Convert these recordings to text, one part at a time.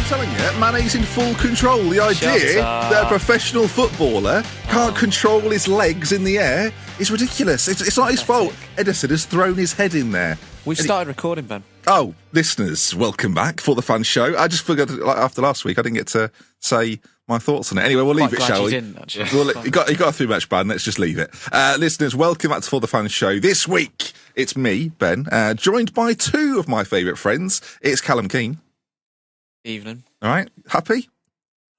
telling you, Mane's in full control. The idea that a professional footballer can't control his legs in the air is ridiculous. It's not his fault. Edison has thrown his head in there. We've started recording, Ben. Oh, listeners, welcome back for the fan show. I just forgot, after last week, I didn't get to say my thoughts on it. Anyway, we'll leave it, shall we? Didn't, actually. Well, you got a 3-match ban. Let's just leave it. Listeners, welcome back to For the Fan Show. This week, it's me, Ben, joined by two of my favourite friends. It's Callum Keane. Evening. All right, happy?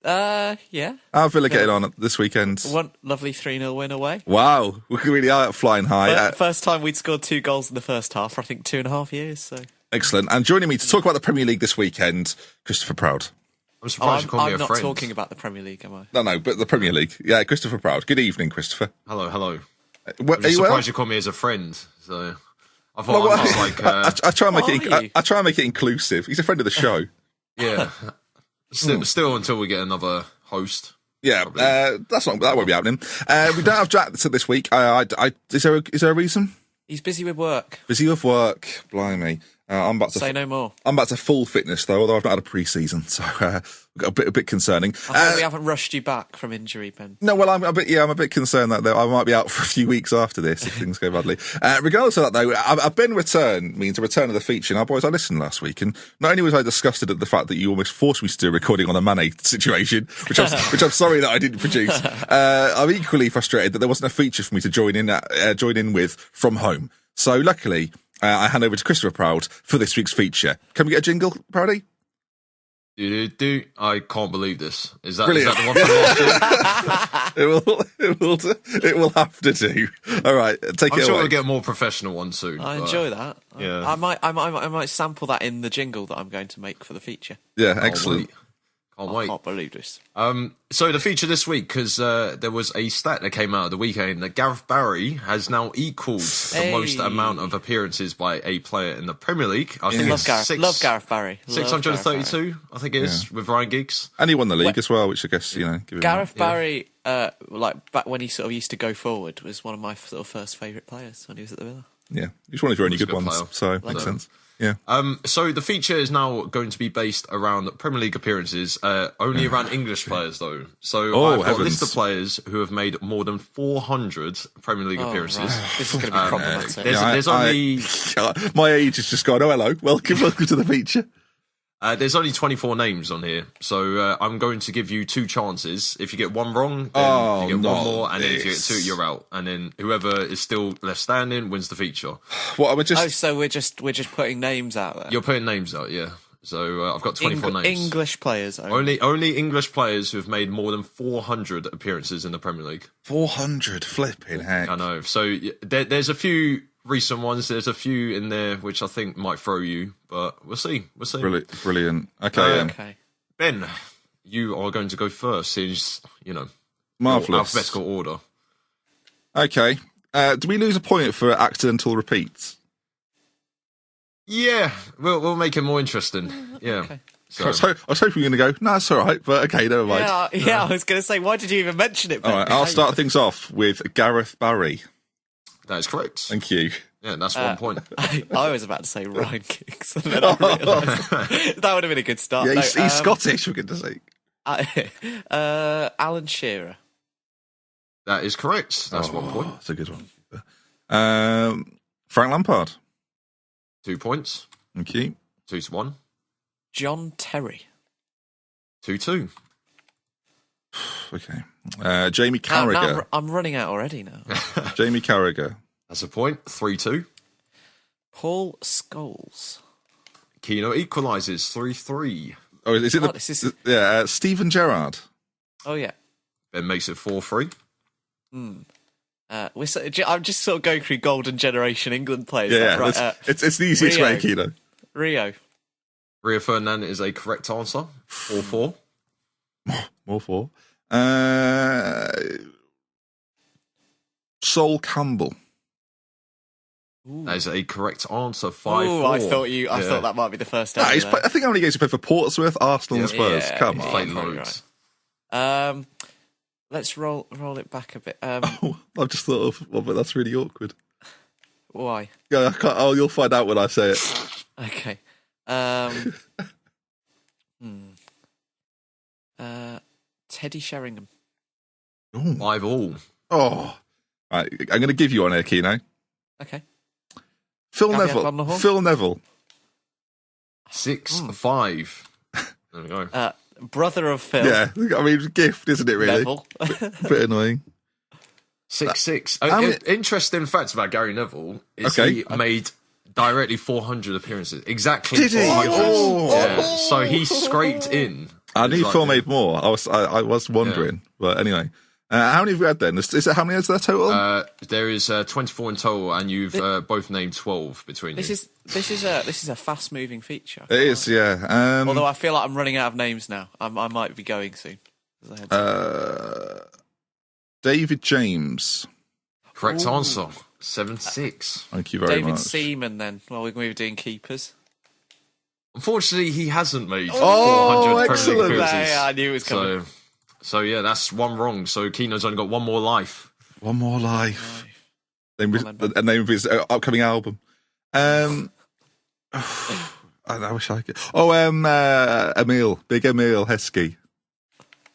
Yeah. How's Villa getting on this weekend? One lovely 3-0 win away. Wow, we really are flying high. First time we'd scored 2 goals in the first half for, I think, 2.5 years. So excellent. And joining me to talk about the Premier League this weekend, Christopher Proud. I'm surprised you call me a friend. I'm not talking about the Premier League, am I? No, but the Premier League. Yeah, Christopher Proud. Good evening, Christopher. Hello. Are I'm you surprised you call me as a friend. So I thought I try and make it inclusive. He's a friend of the show. Yeah. Still until we get another host. Yeah, that won't be happening. We don't have Jack this week. Is there a reason? He's busy with work. Busy with work. Blimey. I'm about to say no more. I'm back to full fitness though, although I've not had a pre-season, so a bit concerning. I hope we haven't rushed you back from injury, Ben. No, well, I'm a bit concerned that I might be out for a few weeks after this if things go badly. Regardless of that, though, a Ben return means a return of the feature. Now, boys, I listened last week, and not only was I disgusted at the fact that you almost forced me to do a recording on a Mane situation, which I'm sorry that I didn't produce. I'm equally frustrated that there wasn't a feature for me to join in with from home. So, luckily, I hand over to Christopher Proud for this week's feature. Can we get a jingle, Proudy? I can't believe this. Is that Brilliant. the one from last year? It will have to do. All right, take I'm it sure away. we'll get a more professional one soon. I enjoy that. Yeah. I might sample that in the jingle that I'm going to make for the feature. Yeah, excellent. Can't wait. I can't believe this. So the feature this week, because there was a stat that came out of the weekend that Gareth Barry has now equalled the most amount of appearances by a player in the Premier League. I think it's love Gareth Barry. 632, I think it is, with Ryan Giggs. And he won the league as well, which I guess, give him Gareth Barry, like back when he sort of used to go forward, was one of my sort of first favourite players when he was at the Villa. Yeah, he's one of your only good ones, player. so makes sense. Yeah. So the feature is now going to be based around Premier League appearances, only around English players though. So I've got a list of players who have made more than 400 Premier League appearances. Right. This is going to be problematic. There's only my age has just gone. Oh, hello, welcome to the feature. There's only 24 names on here, so I'm going to give you 2 chances. If you get one wrong, then you get one more, and then if you get 2, you're out. And then whoever is still left standing wins the feature. What? Am I just? Oh, so we're just putting names out there. You're putting names out, yeah. So I've got 24 names. English players only. Only English players who have made more than 400 appearances in the Premier League. 400, flipping heck! I know. So there's a few recent ones. There's a few in there which I think might throw you, but we'll see. Brilliant. Okay. Okay. Ben, you are going to go first, since Marvellous. Alphabetical order. Okay. Do we lose a point for accidental repeats? Yeah, we'll make it more interesting. Yeah. Okay. So, I was hoping you were going to go, no, it's all right, but okay, never mind. Yeah, I was going to say, why did you even mention it, Ben? All right, I'll start things off with Gareth Barry. that is correct. Thank you. Yeah, that's 1 point. I was about to say Ryan Giggs, and then I realised that would have been a good start. Yeah, he's Scottish, we're going to say. Alan Shearer. That is correct. That's 1 point. That's a good one. Frank Lampard. 2 points. Thank you. 2-1. John Terry. 2-2. Okay. Jamie Carragher. I'm running out already now. Jamie Carragher. That's a point. 3-2. Paul Scholes. Keno equalises 3-3. Oh, is it Steven Gerrard. Oh yeah. Ben makes it 4-3. I'm just sort of going through Golden Generation England players. Yeah, right, it's the easiest way, Keno. Rio Ferdinand is a correct answer. 4-4. More 4. Sol Campbell. Ooh. That is a correct answer. 5-4. Oh, I thought that might be the first. I think how many games he played for Portsmouth, Arsenal, and Spurs. Yeah, Come He's played on. loads. Right. Let's roll it back a bit. I've just thought of one, but that's really awkward. Why? Yeah, I can't, you'll find out when I say it. Okay. Teddy Sheringham. Ooh. 5-5. Oh, right. I'm going to give you one here, Keno. Okay. Phil Gabriel Neville. Connor. Phil Neville. 6-5. There we go. Brother of Phil. Yeah, I mean, gift, isn't it? Really, Neville. bit annoying. 6-6. Interesting facts about Gary Neville is he made directly 400 appearances. Exactly. Did he? 400. Oh. Yeah. So he scraped in. I knew Phil made more. I was wondering, but anyway. How many have we had then? Is it how many is there total? There is 24 in total, and you've both named 12 between you. This is a fast moving feature. It is, yeah. Although I feel like I'm running out of names now. I might be going soon. David James. Correct answer. 7-6. Thank you very much. David Seaman then. Well, we were doing keepers. Unfortunately, he hasn't made 400 excellent. Premier League appearances. Yeah, I knew it was coming. So yeah, that's one wrong. So Keno's only got one more life. One more life. Name of his upcoming album. I wish I could. Oh, Emil, Big Emil Heskey.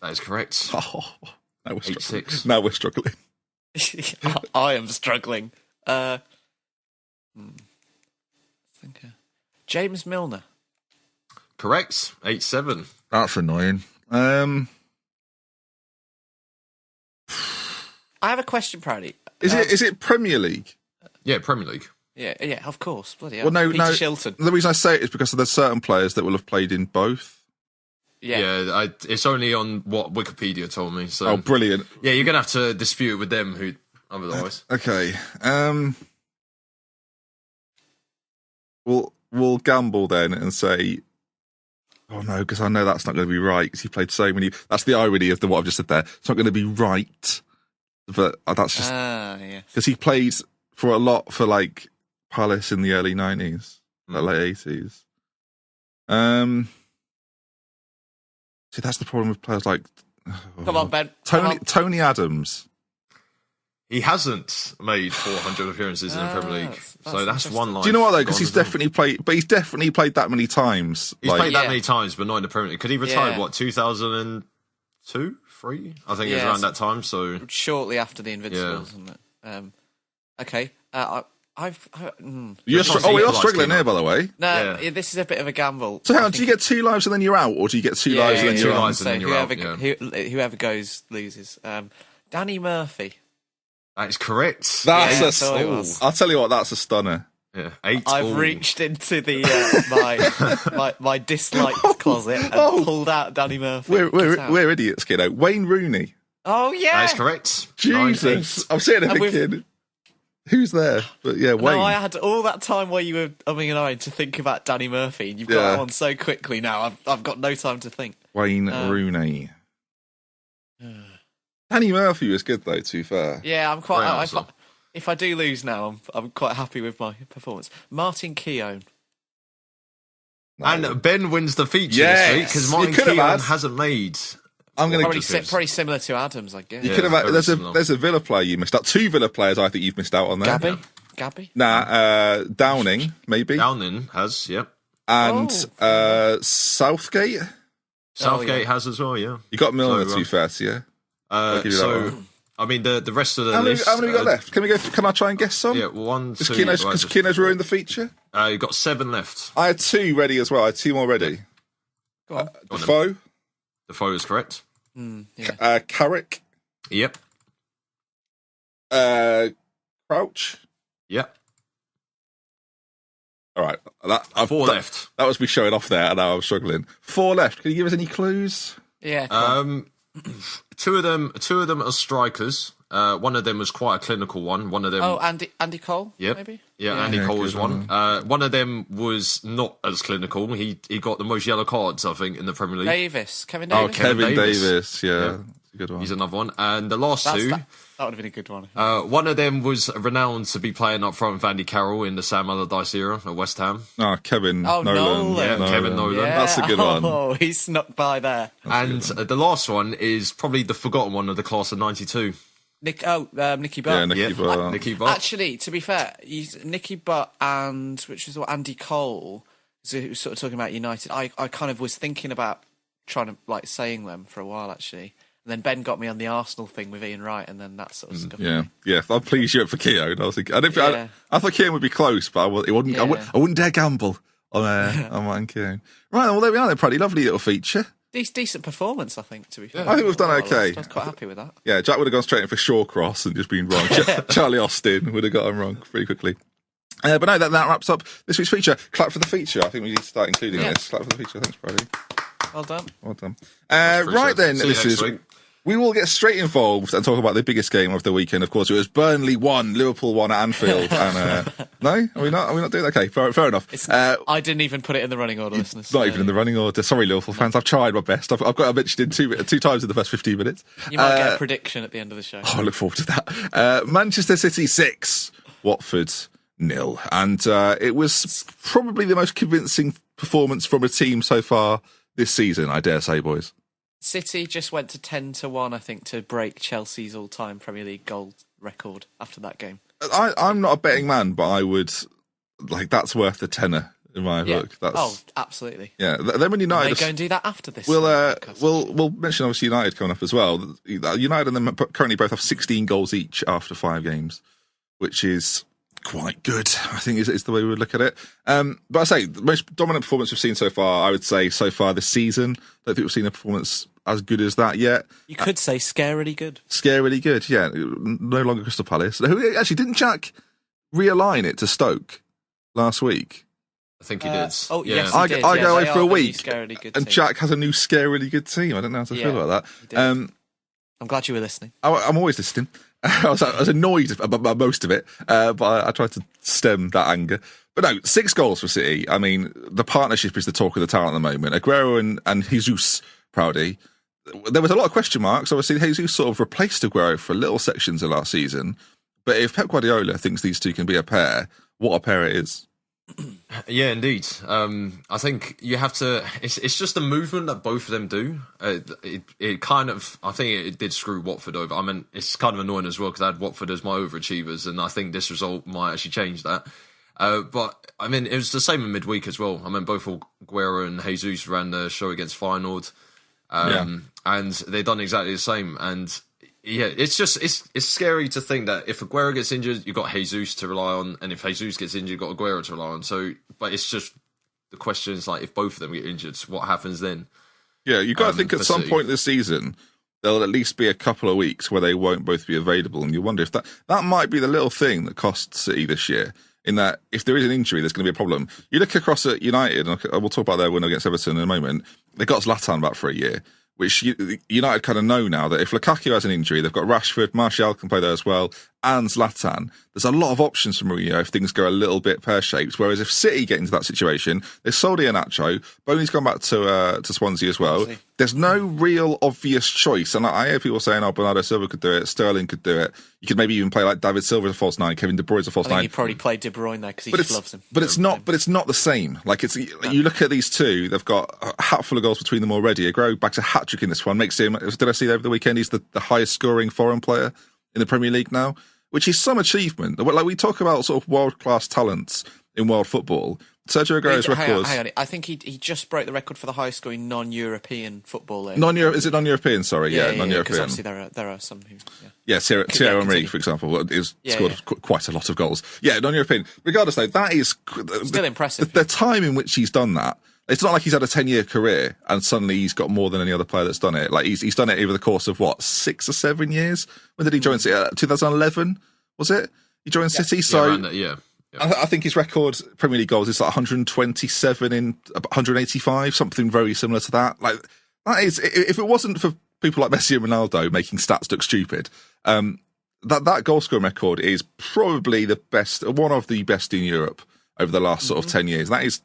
That is correct. Oh, now we're 8-6. Now we're struggling. I am struggling. James Milner. Correct. 8-7. That's annoying. I have a question, Proudy. Is it Premier League? Yeah, Premier League. Yeah, of course. Bloody hell. Well, Peter Shilton. The reason I say it is because there's certain players that will have played in both. Yeah, it's only on what Wikipedia told me. So. Oh, brilliant. Yeah, you're going to have to dispute it with them who otherwise. Okay. We'll gamble then and say, oh no, because I know that's not going to be right because he played so many. That's the irony of what I've just said there. It's not going to be right, but that's just because he played for a lot for like Palace in the early 90s, the late 80s. See, that's the problem with players like. Come on, Ben. Tony Adams. He hasn't made 400 appearances in the Premier League, so that's one line. Do you know what though? Because he's definitely played that many times. He's played that many times, but not in the Premier League. Because he retired 2002, 3? I think it was around that time. So shortly after the Invincibles, wasn't it? Okay. You're struggling here, by the way. No, this is a bit of a gamble. So do you get 2 lives and then you're out, or do you get 2 lives and then you're out? and then you're out? Whoever goes loses. Danny Murphy. That is correct. I'll tell you what, that's a stunner. Yeah, 8. I've reached into the my disliked closet and pulled out Danny Murphy. We're idiots, kiddo. Wayne Rooney. Oh yeah, that is correct. Jesus, I'm sitting there thinking, who's there? But yeah, Wayne. No, I had all that time where you were umming and ahhing to think about Danny Murphy, and you've got that one so quickly now. I've got no time to think. Wayne Rooney. Danny Murphy was good though, to be fair. Yeah, I'm quite. If I do lose now, I'm quite happy with my performance. Martin Keown. No. And Ben wins the feature this week because Martin Keown hasn't made. I'm going to probably similar to Adams, I guess. You could have. There's a Villa player you missed out. 2 Villa players I think you've missed out on there. Gabby. Nah, Downing maybe. Downing has, and Southgate. Southgate has as well, yeah. You got Milner to be fair to you. I mean, the rest of the list. How many have we got left? Can I try and guess some? Yeah, 1, 2. Because Kino's ruined the feature. You've got 7 left. I had 2 ready as well. I had 2 more ready. Go on. Defoe. Defoe is correct. Carrick. Yep. Crouch. Yep. All right. 4 left. That was me showing off there, and now I'm struggling. 4 left. Can you give us any clues? Yeah. Two of them are strikers. One of them was quite a clinical one. One of them. Oh, Andy Cole. Yep. Maybe. Yeah, Andy Cole was one. One of them was not as clinical. He got the most yellow cards, I think, in the Premier League. Kevin Davis. Oh, Kevin Davis. Yeah. A good one. He's another one. And the last 2. That would have been a good one. One of them was renowned to be playing up front with Andy Carroll in the Sam Allardyce era at West Ham. Oh, Kevin Nolan. Yeah, Kevin Nolan. Yeah. That's a good one. Oh, he snuck by there. The last one is probably the forgotten one of the class of 92. Nicky Butt. Yeah, Nicky Butt. Nicky Butt. Actually, to be fair, Nicky Butt and which was what Andy Cole. So he was sort of talking about United. I kind of was thinking about trying to saying them for a while actually. And then Ben got me on the Arsenal thing with Ian Wright, and then that sort of stuff. Yeah. I'm pleased you went for Keown. I was thinking, I thought Keown would be close, but I wouldn't dare gamble on Martin Keown. Right, well, there we are then, Paddy. Lovely little feature. Decent performance, I think, to be fair. I think we've done okay. I was quite happy with that. Yeah, Jack would have gone straight in for Shawcross and just been wrong. Charlie Austin would have got him wrong pretty quickly. But no, that wraps up this week's feature. Clap for the feature. I think we need to start including this. Clap for the feature. Thanks, Paddy. Well done. Right then, listeners. We will get straight involved and talk about the biggest game of the weekend. Of course, it was Burnley 1, Liverpool 1 at Anfield. And no, are we not doing that? Okay, fair enough. I didn't even put it in the running order, listeners. Not even in the running order. Sorry, Liverpool fans. I've tried my best. I've got mentioned in two times in the first 15 minutes. You might get a prediction at the end of the show. I look forward to that. Manchester City 6, Watford 0, and it was probably the most convincing performance from a team so far this season, I dare say, boys. City just went to 10-1, I think, to break Chelsea's all-time Premier League goal record after that game. I'm not a betting man, but I would that's worth the tenner in my book. Absolutely. Yeah. Then when United, they go and do that after this. We'll mention obviously United coming up as well. United and them currently both have 16 goals each after 5 games, which is quite good, I think is the way we would look at it. But I say the most dominant performance we've seen so far, I would say so far this season. I don't think we've seen a performance as good as that yet. You could say scarily good. Scarily good, yeah. No longer Crystal Palace. Who actually didn't Jack realign it to Stoke last week? I think he did. Yes, he did. I go away for a week, and Jack has a new scarily good team. I don't know how to feel about that. I'm glad you were listening. I'm always listening. I was annoyed about most of it, but I tried to stem that anger. But no, 6 goals for City. I mean, the partnership is the talk of the town at the moment. Aguero and Jesus Proudy. There was a lot of question marks. Obviously, Jesus sort of replaced Aguero for little sections of last season. But if Pep Guardiola thinks these two can be a pair, what a pair it is. Yeah, indeed. I think you have to. It's just the movement that both of them do. It kind of. I think it did screw Watford over. I mean, it's kind of annoying as well because I had Watford as my overachievers, and I think this result might actually change that. But I mean, it was the same in midweek as well. I mean, both Aguero and Jesus ran the show against Feyenoord, and they done exactly the same. And yeah, it's scary to think that if Aguero gets injured, you've got Jesus to rely on, and if Jesus gets injured, you've got Aguero to rely on. So, but it's just the question is if both of them get injured, what happens then? Yeah, you've got to think at some point this season there'll at least be a couple of weeks where they won't both be available, and you wonder if that might be the little thing that costs City this year. In that, if there is an injury, there's going to be a problem. You look across at United, and we'll talk about their win against Everton in a moment. They got Zlatan back for a year, which United kind of know now that if Lukaku has an injury, they've got Rashford, Martial can play there as well, and Zlatan. There's a lot of options for Mourinho if things go a little bit pear-shaped. Whereas if City get into that situation, they sold Iheanacho, Boney's gone back to Swansea as well. There's no real obvious choice. And I hear people saying, Bernardo Silva could do it, Sterling could do it. You could maybe even play like David Silva as a false 9, Kevin De Bruyne as a false 9. He probably played De Bruyne there because he just loves him. But it's not the same. You look at these two, they've got a hatful of goals between them already. Aguero back to hat-trick in this one. Makes him, did I see over the weekend, he's the highest scoring foreign player in the Premier League now, which is some achievement. Like we talk about sort of world-class talents in world football. Sergio Aguero's records. Hang on. I think he just broke the record for the highest scoring non-European footballer. Is it non-European? Sorry, non-European. Because obviously there are some who. Thierry Henry, for example, has scored quite a lot of goals. Yeah, non-European. Regardless, though, that is still impressive. The time in which he's done that. It's not like he's had a 10-year career and suddenly he's got more than any other player that's done it. Like he's done it over the course of 6 or 7 years. When did he join City? 2011 was it? He joined City. So I think his record Premier League goals is 127 in 185, something very similar to that. Like that is, if it wasn't for people like Messi and Ronaldo making stats look stupid, that goal scoring record is probably the best, one of the best in Europe over the last sort of 10 years. That is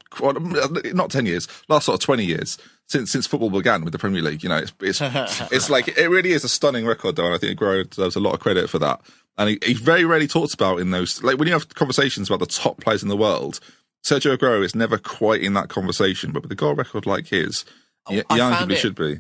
not 10 years, last sort of 20 years since football began with the Premier League. You know, it's like, it really is a stunning record though. And I think Aguero deserves a lot of credit for that. And he very rarely talks about in those, like when you have conversations about the top players in the world, Sergio Aguero is never quite in that conversation, but with a goal record like his, he arguably should be.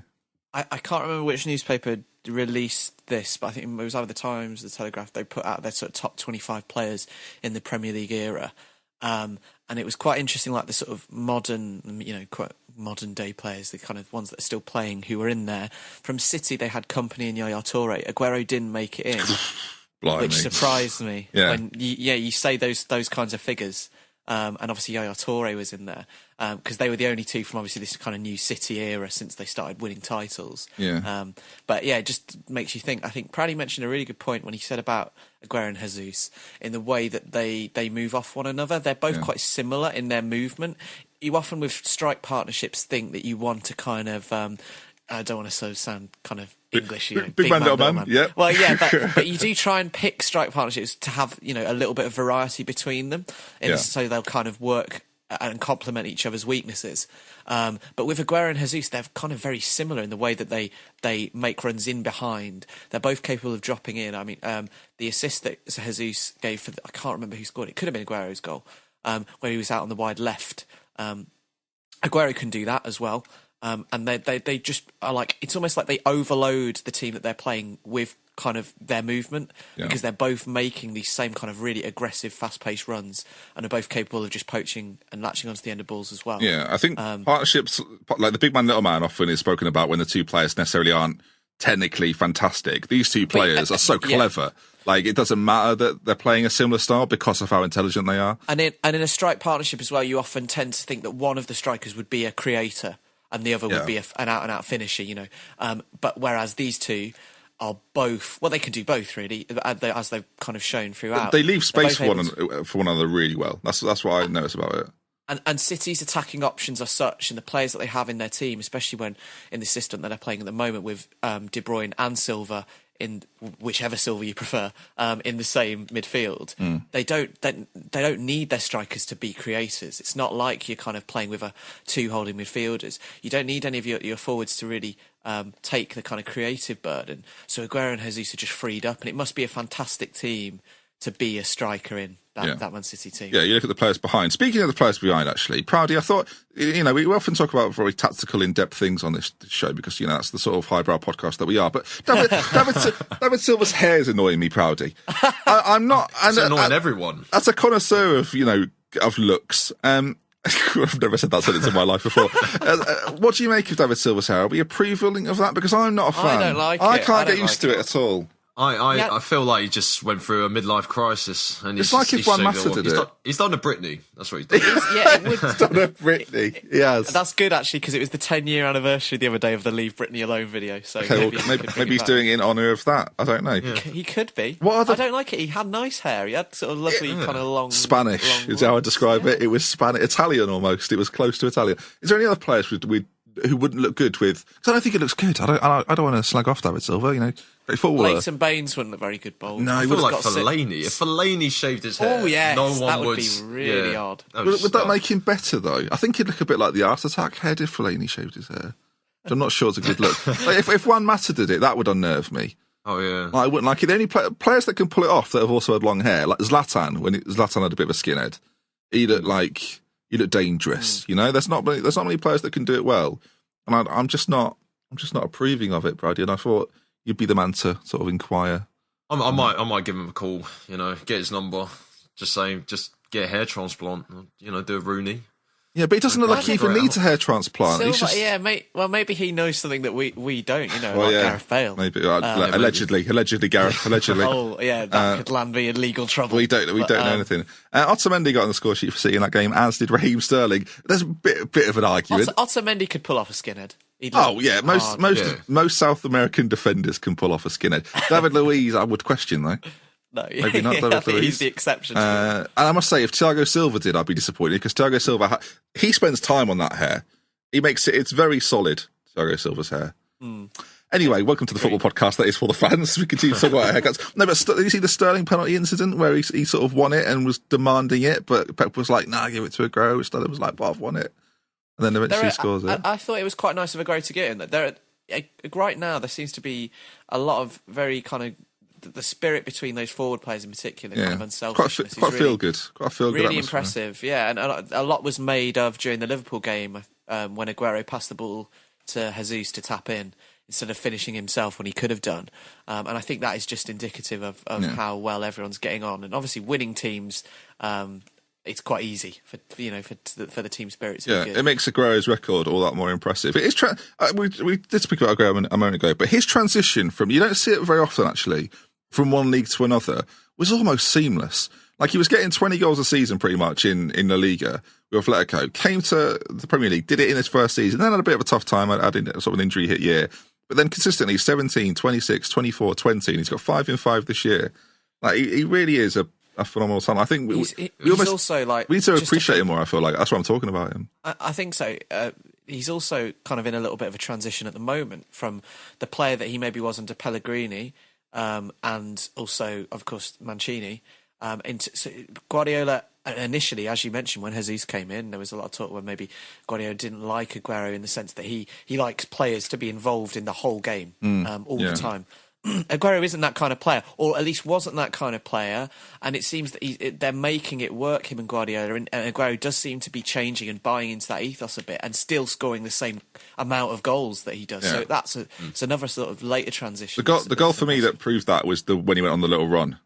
I can't remember which newspaper released this, but I think it was either the Times, the Telegraph. They put out their sort of top 25 players in the Premier League era. And it was quite interesting, like the sort of modern, quite modern day players, the kind of ones that are still playing who were in there. From City, they had Company and Yaya Toure. Aguero didn't make it in, which surprised me. Yeah. When you say those kinds of figures. And obviously Yaya Toure was in there because they were the only two from obviously this kind of new City era since they started winning titles. Yeah. But yeah, it just makes you think. I think Praddy mentioned a really good point when he said about Aguero and Jesus in the way that they move off one another. They're both quite similar in their movement. You often with strike partnerships think that you want to kind of I don't want to sound kind of English, big man, little man. Yeah. Well, yeah, but you do try and pick strike partnerships to have a little bit of variety between them, so they'll kind of work and complement each other's weaknesses. But with Aguero and Jesus, they're kind of very similar in the way that they make runs in behind. They're both capable of dropping in. I mean, the assist that Jesus gave I can't remember who scored it. It could have been Aguero's goal, where he was out on the wide left. Aguero can do that as well. And they just are like, it's almost like they overload the team that they're playing with kind of their movement because they're both making these same kind of really aggressive, fast-paced runs and are both capable of just poaching and latching onto the end of balls as well. Yeah, I think partnerships, like the big man, little man, often is spoken about when the two players necessarily aren't technically fantastic. These two players are so clever. Like, it doesn't matter that they're playing a similar style because of how intelligent they are. And in a strike partnership as well, you often tend to think that one of the strikers would be a creator and the other would be an out-and-out finisher, But whereas these two are both... Well, they can do both, really, as they've kind of shown throughout. They leave space for one another really well. That's what I notice about it. And City's attacking options are such, and the players that they have in their team, especially when in the system that they're playing at the moment with De Bruyne and Silva, in whichever Silva you prefer, in the same midfield, they don't need their strikers to be creators. It's not like you're kind of playing with two holding midfielders. You don't need any of your forwards to really take the kind of creative burden. So Aguero and Jesus are just freed up, and it must be a fantastic team to be a striker in that Man City team. Yeah, you look at the players behind. Speaking of the players behind, actually, Proudy, I thought, we often talk about very tactical, in-depth things on this show because, that's the sort of highbrow podcast that we are. But David Silva's hair is annoying me, Proudy. I'm not... It's annoying everyone. As a connoisseur of, of looks... I've never said that sentence in my life before. What do you make of David Silva's hair? Are we approving of that? Because I'm not a fan. I don't like it. I can't get used to it at all. I feel like he just went through a midlife crisis, and it's like if Juan Massa did it. He's done a Britney. That's what he's done. He's done a Britney. Yes, that's good actually because it was the 10-year anniversary the other day of the Leave Britney Alone video. So maybe he's doing it in honour of that. I don't know. Yeah. He could be. I don't like it. He had nice hair. He had sort of lovely kind of long Spanish. Is how I describe it. It was Spanish, Italian almost. It was close to Italian. Is there any other players who wouldn't look good with? Because I don't think it looks good. I don't want to slag off David Silva. Great footballer. Leighton Baines wouldn't look very good bowler. No, I feel like Fellaini. If Fellaini shaved his hair, that would be really odd. Would that make him better though? I think he'd look a bit like the Art Attack head if Fellaini shaved his hair. I'm not sure it's a good look. Like if Juan Mata did it, that would unnerve me. Oh yeah, I wouldn't like it. The only players that can pull it off that have also had long hair, like Zlatan. When Zlatan had a bit of a skinhead, he looked dangerous. There's not many players that can do it well, and I'm just not approving of it, Brady. And I thought you'd be the man to sort of inquire. I might give him a call. Get his number. Just get a hair transplant. Do a Rooney. Yeah, but he doesn't look like he even needs a hair transplant. Silva, maybe he knows something that we don't. Gareth Bale. Maybe allegedly, Gareth. Allegedly. That could land me in legal trouble. We don't know anything. Otamendi got on the score sheet for City in that game, as did Raheem Sterling. There's a bit of an argument. Otamendi could pull off a skinhead. Most South American defenders can pull off a skinhead. David Luiz, I would question though. No, maybe not David Luiz. He's the exception. And I must say, if Thiago Silva did, I'd be disappointed because Thiago Silva he spends time on that hair. He makes it's very solid. Thiago Silva's hair. Anyway, welcome to the football podcast that is for the fans. We continue to talk about haircuts. No, but did you see the Sterling penalty incident where he sort of won it and was demanding it, but Pep was like, "Nah, give it to Aguero." Sterling was like, "But I've won it," and then eventually scores it. I thought it was quite nice of Aguero to get in. Right now, there seems to be a lot of very kind of the spirit between those forward players in particular, kind of unselfishness. Quite feel good. Really impressive, yeah. And a lot was made of during the Liverpool game when Aguero passed the ball to Jesus to tap in instead of finishing himself when he could have done. And I think that is just indicative of how well everyone's getting on. And obviously winning teams, it's quite easy for the team spirit to Yeah, be good. it makes Aguero's record all that more impressive. It is we did speak about Aguero a moment ago, but his transition from, you don't see it very often actually, from one league to another was almost seamless. Like he was getting 20 goals a season pretty much in La Liga with Atletico, came to the Premier League, did it in his first season, then had a bit of a tough time adding sort of an injury hit year, but then consistently 17, 26, 24, 20, and he's got 5 in 5 this year. Like he really is a phenomenal talent. I think we also like, we need to appreciate him more. I feel like that's what I'm talking about him. I think so. He's also kind of in a little bit of a transition at the moment from the player that he maybe was under Pellegrini, and also, of course, Mancini. So Guardiola initially, as you mentioned, when Jesus came in, there was a lot of talk when maybe Guardiola didn't like Aguero in the sense that he likes players to be involved in the whole game all the time. Aguero isn't that kind of player, or at least wasn't that kind of player, and it seems that they're making it work, him and Guardiola, and Aguero does seem to be changing and buying into that ethos a bit and still scoring the same amount of goals that he does. Yeah. So it's another sort of later transition. The goal for me that proved that was when he went on the little run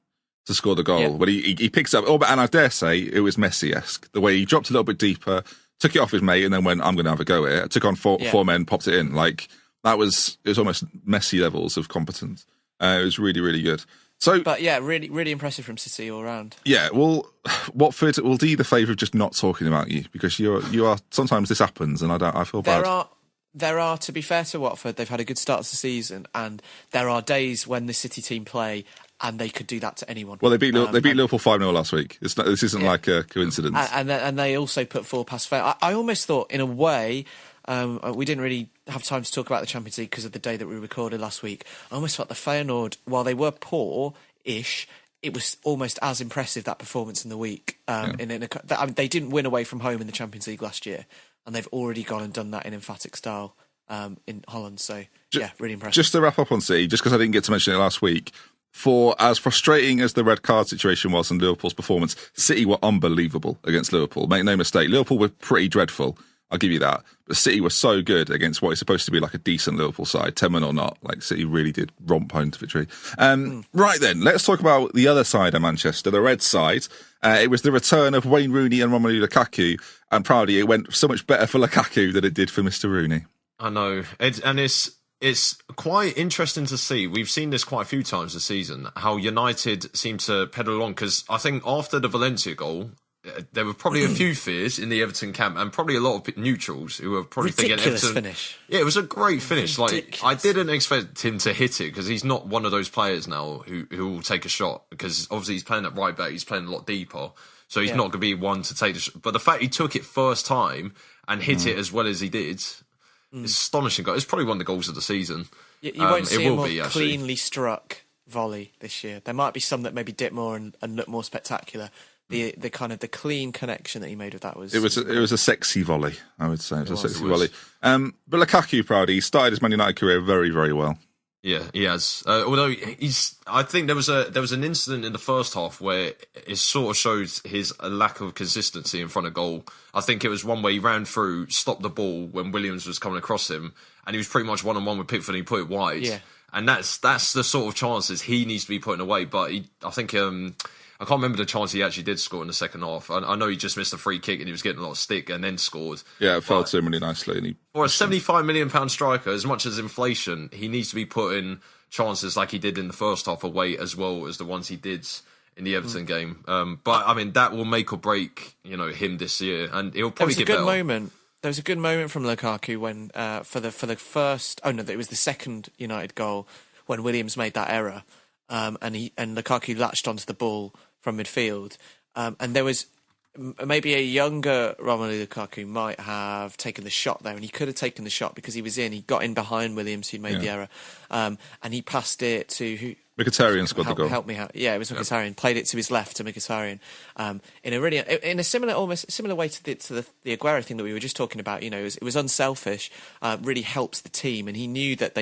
to score the goal. Yeah. When he picks up, and I dare say it was Messi-esque, the way he dropped a little bit deeper, took it off his mate, and then went, I'm going to have a go at it. Took on four men, popped it in. Like it was almost Messi levels of competence. It was really, really good. But yeah, really, really impressive from City all round. Yeah, well, Watford will do you the favour of just not talking about you, because you are. Sometimes this happens, and I feel bad. There are, to be fair to Watford, they've had a good start to the season, and there are days when the City team play, and they could do that to anyone. Well, they beat Liverpool 5-0 last week. This isn't like a coincidence. And they also put 4 past fair. I almost thought, in a way, we didn't really have time to talk about the Champions League because of the day that we recorded last week. I almost felt the Feyenoord, while they were poor-ish, it was almost as impressive, that performance in the week. They didn't win away from home in the Champions League last year, and they've already gone and done that in emphatic style in Holland. So, really impressive. Just to wrap up on City, just because I didn't get to mention it last week, for as frustrating as the red card situation was in Liverpool's performance, City were unbelievable against Liverpool. Make no mistake, Liverpool were pretty dreadful. I'll give you that. But City were so good against what is supposed to be like a decent Liverpool side, 10-man or not. Like City really did romp home to victory. Right then, let's talk about the other side of Manchester, the red side. It was the return of Wayne Rooney and Romelu Lukaku, and proudly it went so much better for Lukaku than it did for Mr. Rooney. I know, it's quite interesting to see. We've seen this quite a few times this season, how United seem to pedal along, because I think after the Valencia goal, there were probably a few fears in the Everton camp, and probably a lot of neutrals who were probably thinking Everton. Finish. Yeah, it was a great finish. Ridiculous. Like I didn't expect him to hit it, because he's not one of those players now who will take a shot, because obviously he's playing at right back, he's playing a lot deeper, so he's not going to be one to take the shot. But the fact he took it first time and hit it as well as he did, it's astonishing. It's probably one of the goals of the season. You won't see a more cleanly struck volley this year. There might be some that maybe dip more and look more spectacular. The kind of the clean connection that he made with that was... It was a sexy volley, I would say. It was a sexy volley. But Lukaku, Proudy, he started his Man United career very, very well. Yeah, he has. Although I think there was an incident in the first half where it sort of showed his lack of consistency in front of goal. I think it was one where he ran through, stopped the ball when Williams was coming across him, and he was pretty much one-on-one with Pickford, and he put it wide. Yeah. And that's the sort of chances he needs to be putting away. But I think... I can't remember the chance he actually did score in the second half. I know he just missed a free kick and he was getting a lot of stick and then scored. Yeah, it fell to him really nicely. For a £75 million striker, as much as inflation, he needs to be putting chances like he did in the first half away, as well as the ones he did in the Everton game. But I mean, that will make or break him this year, and he'll probably get better. There was a good moment from Lukaku when for the first. Oh no, it was the second United goal when Williams made that error, and Lukaku latched onto the ball from midfield, and there was maybe a younger Romelu Lukaku might have taken the shot there, and he could have taken the shot because he was in. He got in behind Williams, who'd made the error, and he passed it to who? Mkhitaryan scored the goal. Help me out. Yeah, it was Mkhitaryan. Played it to his left to Mkhitaryan, in a similar way to the Aguero thing that we were just talking about. It was unselfish. Really helps the team, and he knew that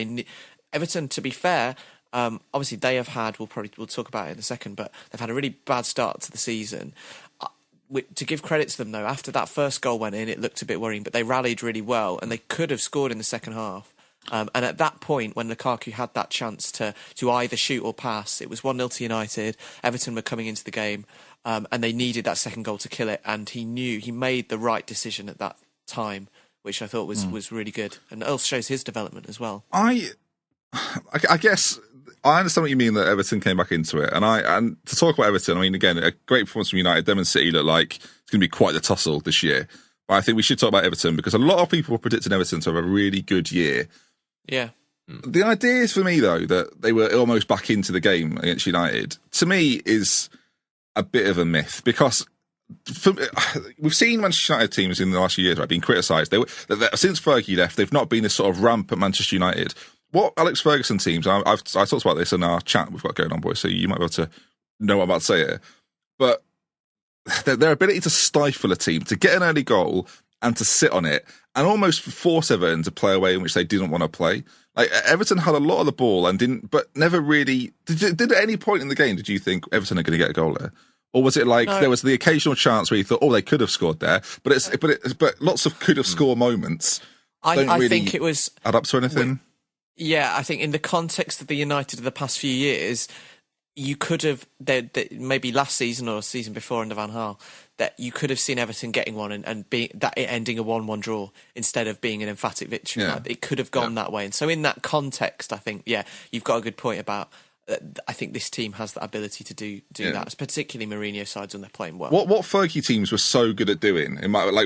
Everton. To be fair. Obviously, they have had. We'll talk about it in a second, but they've had a really bad start to the season. To give credit to them, though, after that first goal went in, it looked a bit worrying, but they rallied really well, and they could have scored in the second half. And at that point, when Lukaku had that chance to either shoot or pass, it was 1-0 to United. Everton were coming into the game and they needed that second goal to kill it. And he made the right decision at that time, which I thought was really good, and it also shows his development as well. I guess I understand what you mean that Everton came back into it, and to talk about Everton, I mean, again, a great performance from United. Them and City look like it's going to be quite the tussle this year. But I think we should talk about Everton because a lot of people were predicting Everton to have a really good year. Yeah. The idea is for me though that they were almost back into the game against United. To me, is a bit of a myth because. We've seen Manchester United teams in the last few years, right, being criticised. Since Fergie left, they've not been this sort of ramp at Manchester United. What Alex Ferguson teams, I talked about this in our chat we've got going on, boys, so you might be able to know what I'm about to say here. But their ability to stifle a team, to get an early goal and to sit on it, and almost force Everton to play a way in which they didn't want to play. Like Everton had a lot of the ball and didn't, but never really. Did at any point in the game did you think Everton are going to get a goal there? Or was it like there was the occasional chance where you thought, oh, they could have scored there, but lots of could have scored moments. I think it was add up to anything. Yeah, I think in the context of the United of the past few years, you could have maybe last season or season before under Van Gaal that you could have seen Everton getting one and it ending a 1-1 draw instead of being an emphatic victory. Yeah. Like, it could have gone that way, and so in that context, I think you've got a good point about. I think this team has the ability to do that, particularly Mourinho sides when they're playing well. What Fergie teams were so good at doing,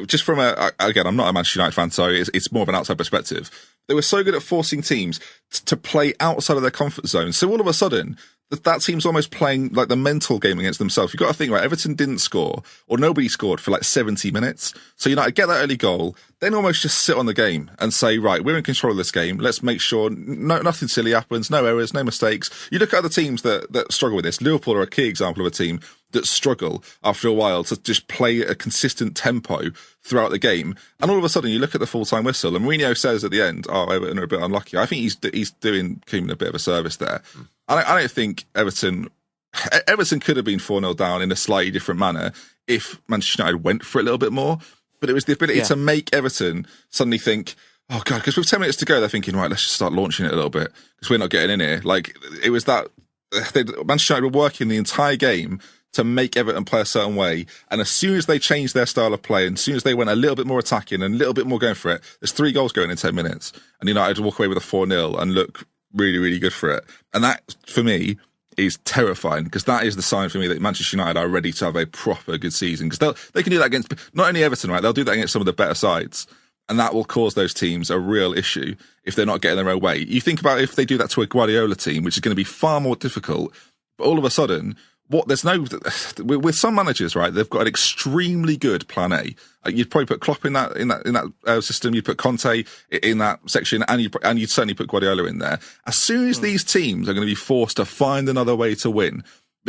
just from again, I'm not a Manchester United fan, so it's more of an outside perspective. They were so good at forcing teams to play outside of their comfort zone. So all of a sudden, that team's almost playing like the mental game against themselves. You've got to think, right, Everton didn't score, or nobody scored for like 70 minutes. So United get that early goal, then almost just sit on the game and say, right, we're in control of this game. Let's make sure nothing silly happens, no errors, no mistakes. You look at other teams that struggle with this. Liverpool are a key example of a team that struggle after a while to just play a consistent tempo throughout the game. And all of a sudden, you look at the full-time whistle, and Mourinho says at the end, oh, Everton are a bit unlucky. I think he's doing Koeman a bit of a service there. I don't think Everton could have been 4-0 down in a slightly different manner if Manchester United went for it a little bit more. But it was the ability to make Everton suddenly think, oh, God, because with 10 minutes to go, they're thinking, right, let's just start launching it a little bit because we're not getting in here. Like, it was that Manchester United were working the entire game to make Everton play a certain way. And as soon as they changed their style of play, and as soon as they went a little bit more attacking and a little bit more going for it, there's 3 goals going in 10 minutes. And United walk away with a 4-0 and look really, really good for it. And that, for me, is terrifying because that is the sign for me that Manchester United are ready to have a proper good season because they can do that against not only Everton, right? They'll do that against some of the better sides. And that will cause those teams a real issue if they're not getting their own way. You think about if they do that to a Guardiola team, which is going to be far more difficult, but all of a sudden, with some managers, right? They've got an extremely good plan A. You'd probably put Klopp in that system. You'd put Conte in that section, and you'd certainly put Guardiola in there. As soon as these teams are going to be forced to find another way to win,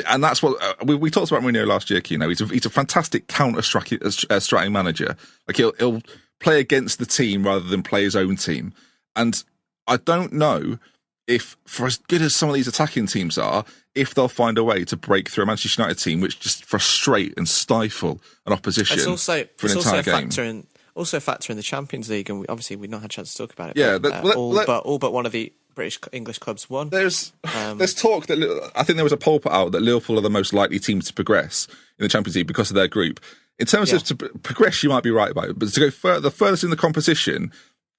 and that's what we talked about Mourinho last year. Kino, he's a fantastic counter-striking manager. Like he'll play against the team rather than play his own team. And I don't know if, for as good as some of these attacking teams are, if they'll find a way to break through a Manchester United team which just frustrate and stifle an opposition for an entire game. Also a factor in the Champions League, and obviously we've not had a chance to talk about it. Yeah, all but one of the British English clubs won. There's talk that I think there was a poll put out that Liverpool are the most likely team to progress in the Champions League because of their group. In terms of to progress, you might be right about it, but to go furthest in the competition,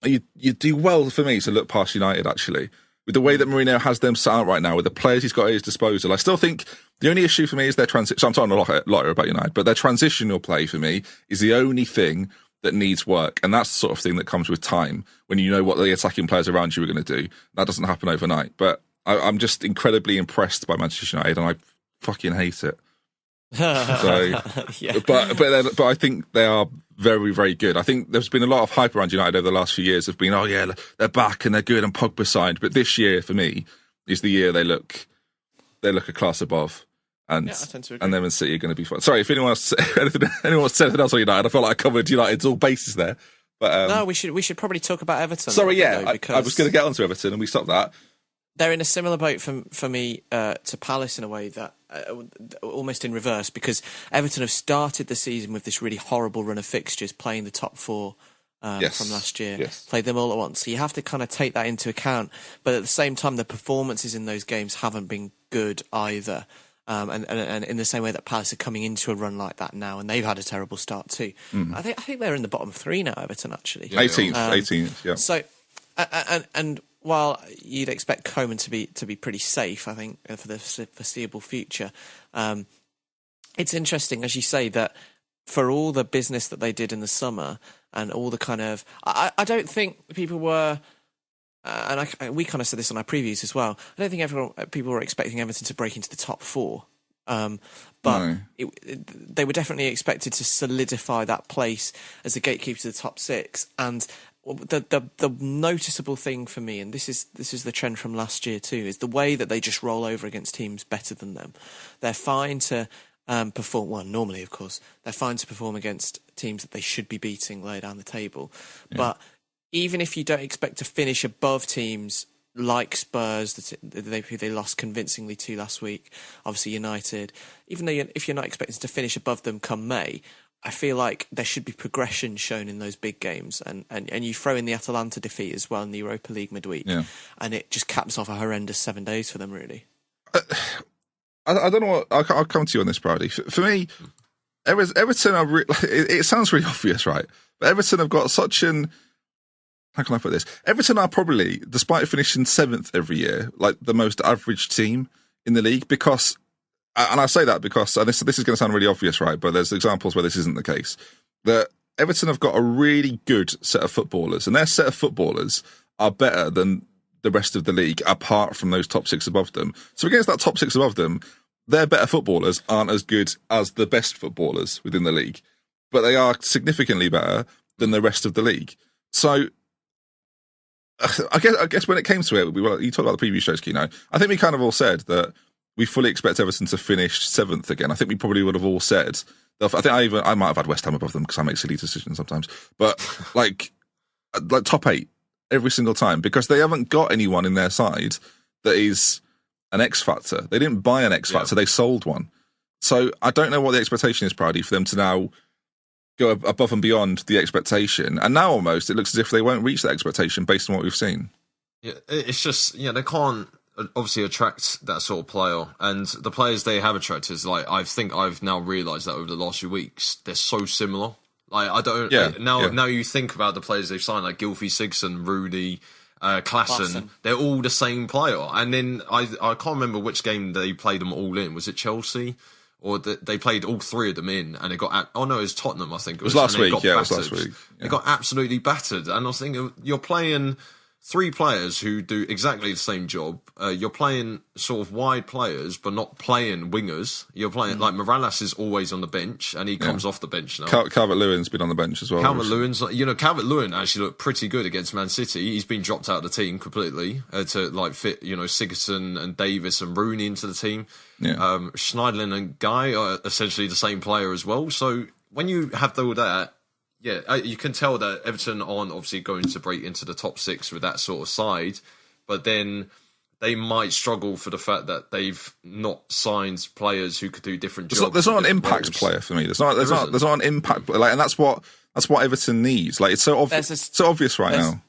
you do well for me to look past United actually. With the way that Mourinho has them set out right now, with the players he's got at his disposal, I still think the only issue for me is their transition. So I'm talking a lot here about United, but their transitional play for me is the only thing that needs work. And that's the sort of thing that comes with time when you know what the attacking players around you are going to do. That doesn't happen overnight. But I'm just incredibly impressed by Manchester United and I fucking hate it. So, but I think they are very, very good. I think there's been a lot of hype around United over the last few years of being, oh yeah, they're back and they're good and Pogba signed. But this year, for me, is the year they look a class above. And them and City are going to be fun. Sorry, if anyone wants to say anything else on United, I feel like I covered United's all bases there. But no, we should probably talk about Everton. Sorry, I was going to get onto Everton and we stopped that. They're in a similar boat for me to Palace in a way that almost in reverse, because Everton have started the season with this really horrible run of fixtures, playing the top 4 from last year, played them all at once. So you have to kind of take that into account. But at the same time, the performances in those games haven't been good either. And in the same way that Palace are coming into a run like that now, and they've had a terrible start too. I think they're in the bottom 3 now, Everton, actually. 18th, yeah. So, and while you'd expect Coman to be pretty safe, I think, for the foreseeable future, it's interesting, as you say, that for all the business that they did in the summer and all the kind of... I don't think people were... we kind of said this on our previews as well. I don't think people were expecting Everton to break into the top 4. But No. They were definitely expected to solidify that place as the gatekeeper to the top 6. And the noticeable thing for me, and this is the trend from last year too, is the way that they just roll over against teams better than them. They're fine to perform, well, normally, of course, they're fine to perform against teams that they should be beating lower down the table. Yeah. But even if you don't expect to finish above teams like Spurs, who they lost convincingly to last week, obviously United, even though if you're not expecting to finish above them come May, I feel like there should be progression shown in those big games. And you throw in the Atalanta defeat as well in the Europa League midweek, and it just caps off a horrendous 7 days for them, really. I don't know what... I'll come to you on this, Brady. For me, Everton are... it sounds really obvious, right? But Everton have got such an... How can I put this? Everton are probably, despite finishing 7th every year, like the most average team in the league because... And I say that because, and this is going to sound really obvious, right? But there's examples where this isn't the case. That Everton have got a really good set of footballers, and their set of footballers are better than the rest of the league, apart from those top 6 above them. So against that top 6 above them, their better footballers aren't as good as the best footballers within the league, but they are significantly better than the rest of the league. So I guess when it came to it, you talked about the preview shows, Kino. I think we kind of all said that we fully expect Everton to finish 7th again. I think we probably would have all said. I think I might have had West Ham above them because I make silly decisions sometimes. But like top 8 every single time because they haven't got anyone in their side that is an X factor. They didn't buy an X factor; they sold one. So I don't know what the expectation is, Proudy, for them to now go above and beyond the expectation. And now almost it looks as if they won't reach that expectation based on what we've seen. Yeah, it's just they can't obviously attract that sort of player, and the players they have attracted is like I think I've now realised that over the last few weeks they're so similar. Like I don't now you think about the players they've signed like Gylfi Sigurdsson, Rudy, Klassen, they're all the same player. And then I can't remember which game they played them all in. Was it Chelsea? Or they played all 3 of them in, and it got... it was Tottenham, I think. It was last week, it was last week. It got absolutely battered. And I was thinking, you're playing 3 players who do exactly the same job. You're playing sort of wide players, but not playing wingers. You're playing... Like, Morales is always on the bench, and he comes off the bench now. Calvert-Lewin's been on the bench as well. Calvert-Lewin's... Calvert-Lewin actually looked pretty good against Man City. He's been dropped out of the team completely to, like, fit, Sigurdsson and Davis and Rooney into the team. Yeah. Schneiderlin and Guy are essentially the same player as well. So when you have all that, you can tell that Everton aren't obviously going to break into the top 6 with that sort of side, but then they might struggle for the fact that they've not signed players who could do different jobs. There's not an impact player for me. There's not an impact player, and that's what Everton needs. Like it's so obvious right now.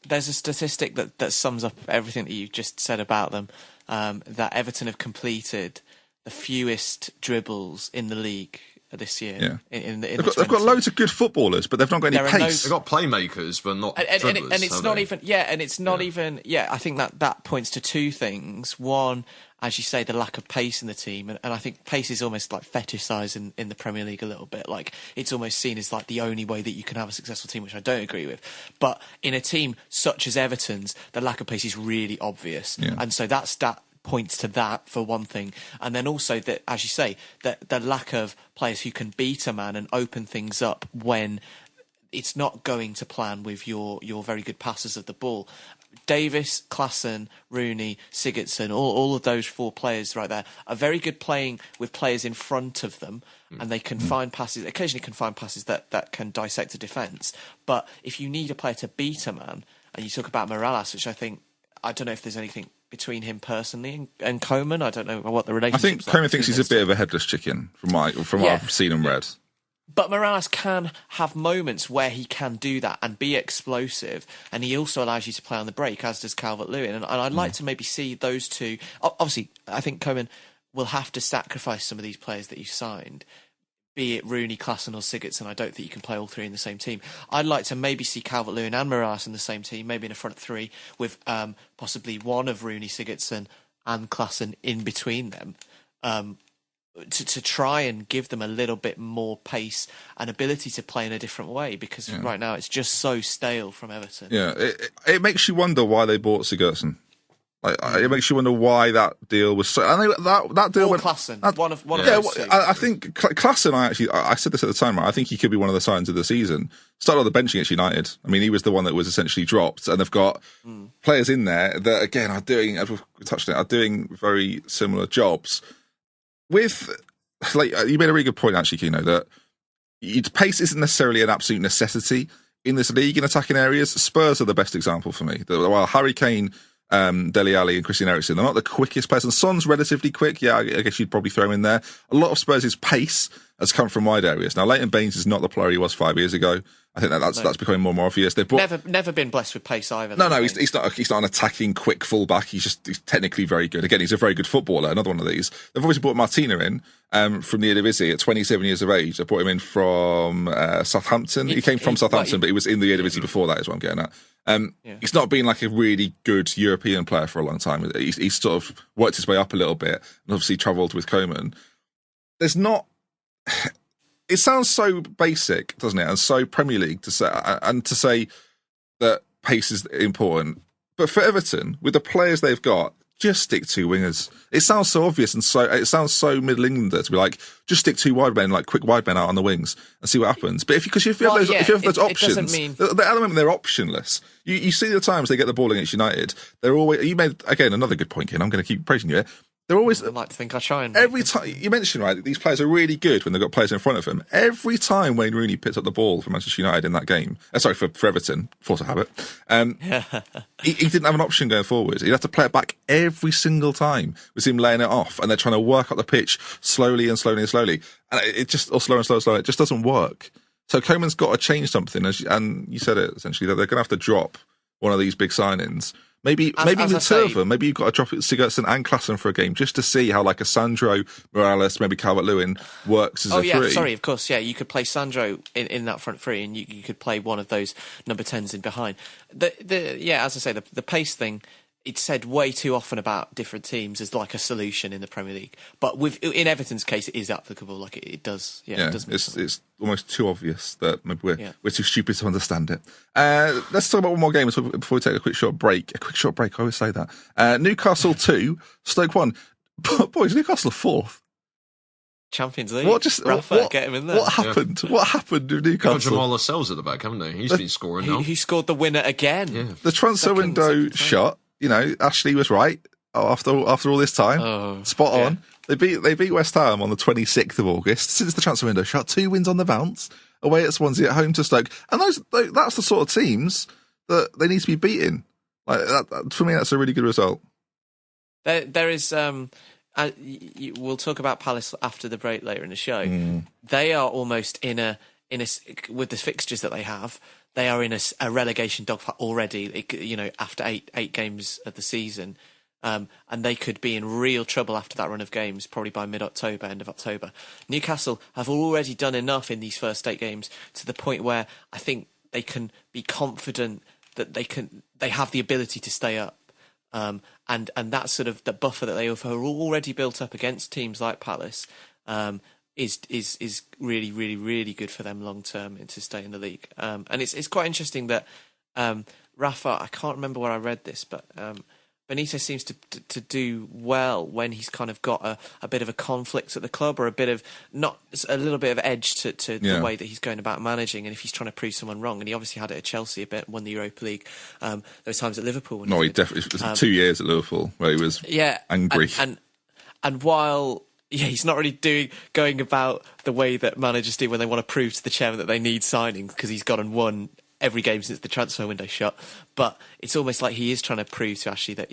There's a statistic that sums up everything that you've just said about them. That Everton have completed the fewest dribbles in the league this year. Yeah. They've got loads of good footballers, but they've not got any pace. They've got playmakers, but not dribblers. And it's not even. Yeah, and it's not even. Yeah, I think that points to 2 things. One, as you say, the lack of pace in the team, and I think pace is almost like fetishised in the Premier League a little bit. Like it's almost seen as like the only way that you can have a successful team, which I don't agree with. But in a team such as Everton's, the lack of pace is really obvious, and so that stat points to that for one thing, and then also that, as you say, that the lack of players who can beat a man and open things up when it's not going to plan with your very good passes of the ball. Davis, Klassen, Rooney, Sigurdsson, all of those 4 players right there are very good playing with players in front of them, and they can find passes, occasionally can find passes that can dissect a defence. But if you need a player to beat a man, and you talk about Morales, which I don't know if there's anything between him personally and Coman. I don't know what the relationship is. I think Coman thinks he's a bit of a headless chicken from what I've seen and read. But Morales can have moments where he can do that and be explosive, and he also allows you to play on the break, as does Calvert-Lewin. And I'd like to maybe see those 2. Obviously, I think Coman will have to sacrifice some of these players that you signed, be it Rooney, Klassen or Sigurdsson. I don't think you can play all three in the same team. I'd like to maybe see Calvert-Lewin and Moraes in the same team, maybe in a front three with possibly one of Rooney, Sigurdsson and Klassen in between them, to try and give them a little bit more pace and ability to play in a different way, because right now it's just so stale from Everton. Yeah, it makes you wonder why they bought Sigurdsson. Like, it makes you wonder why that deal was so. I know that deal. Or Klassen, one of those two. I think Klassen. I said this at the time. Right? I think he could be one of the signs of the season. Started on the bench against United. I mean, he was the one that was essentially dropped, and they've got players in there that again are doing. As we've touched on it, are doing very similar jobs. With like you made a really good point actually, Kino, that pace isn't necessarily an absolute necessity in this league in attacking areas. Spurs are the best example for me. While Harry Kane, Dele Alli and Christian Eriksen, they're not the quickest players, and Son's relatively quick. Yeah, I guess you'd probably throw him in there. A lot of Spurs' pace has come from wide areas. Now, Leighton Baines is not the player he was 5 years ago. I think that's becoming more and more obvious. They've never been blessed with pace either. No, he's not an attacking quick fullback. He's technically very good. Again, he's a very good footballer. Another one of these. They've obviously brought Martina in from the Eredivisie at 27 years of age. They brought him in from Southampton. He came from Southampton, but he was in the Eredivisie before that. Is what I'm getting at. He's not been like a really good European player for a long time. He's sort of worked his way up a little bit, and obviously travelled with Koeman. There's not. It sounds so basic, doesn't it? And so Premier League to say that pace is important. But for Everton, with the players they've got, just stick two wingers. It sounds so obvious and it sounds so Middle Englander to be like, just stick two wide men, like quick wide men out on the wings and see what happens. But if you have those options, the element they're optionless. You see the times they get the ball against United, they're always. You made again another good point, Ken. I'm going to keep praising you here. They're always. I like to think I try and every time you mentioned right, these players are really good when they've got players in front of them. Every time Wayne Rooney picks up the ball for Manchester United in that game, for Everton, force of habit, he didn't have an option going forward. He'd have to play it back every single time with him laying it off, and they're trying to work up the pitch slowly, and it just slow. It just doesn't work. So Koeman's got to change something, and you said it essentially that they're going to have to drop one of these big signings. Maybe even two of them. Maybe you've got to drop Sigurdsson and Klassen for a game just to see how like a Sandro, Morales, maybe Calvert-Lewin works as a three. Sorry, of course, yeah. You could play Sandro in that front three, and you could play one of those number 10s in behind. As I say, the pace thing. It's said way too often about different teams as like a solution in the Premier League, but in Everton's case, it is applicable. Like it does. Yeah, it does. It's almost too obvious that maybe we're too stupid to understand it. Let's talk about one more game before we take a quick short break. I always say that. Newcastle 2, Stoke 1. Boys, Newcastle 4th. Champions League. Get him in there. What happened? Yeah. What happened to Newcastle? Got Jamal Lascelles at the back, haven't they? He's been scoring now. He scored the winner again. Yeah. The transfer window shot. You know, Ashley was right after all this time. Spot on. They beat West Ham on the 26th of August. Since the transfer window shut, 2 wins on the bounce. Away at Swansea, at home to Stoke. And that's the sort of teams that they need to be beating. Like that, for me, that's a really good result. There is. We'll talk about Palace after the break later in the show. They are almost in a with the fixtures that they have. They are in a relegation dogfight already, after eight games of the season. And they could be in real trouble after that run of games, probably by mid-October, end of October. Newcastle have already done enough in these first 8 games to the point where I think they can be confident that they have the ability to stay up. And that sort of the buffer that they have already built up against teams like Palace is really, really, really good for them long term to stay in the league. And it's quite interesting that Rafa, I can't remember where I read this, but Benitez seems to do well when he's kind of got a bit of a conflict at the club, or a little bit of edge to the way that he's going about managing, and if he's trying to prove someone wrong. And he obviously had it at Chelsea a bit, won the Europa League. Those times at Liverpool. He definitely it was 2 years at Liverpool where he was angry. And while he's not really going about the way that managers do when they want to prove to the chairman that they need signings, because he's gone and won every game since the transfer window shut. But it's almost like he is trying to prove to Ashley that,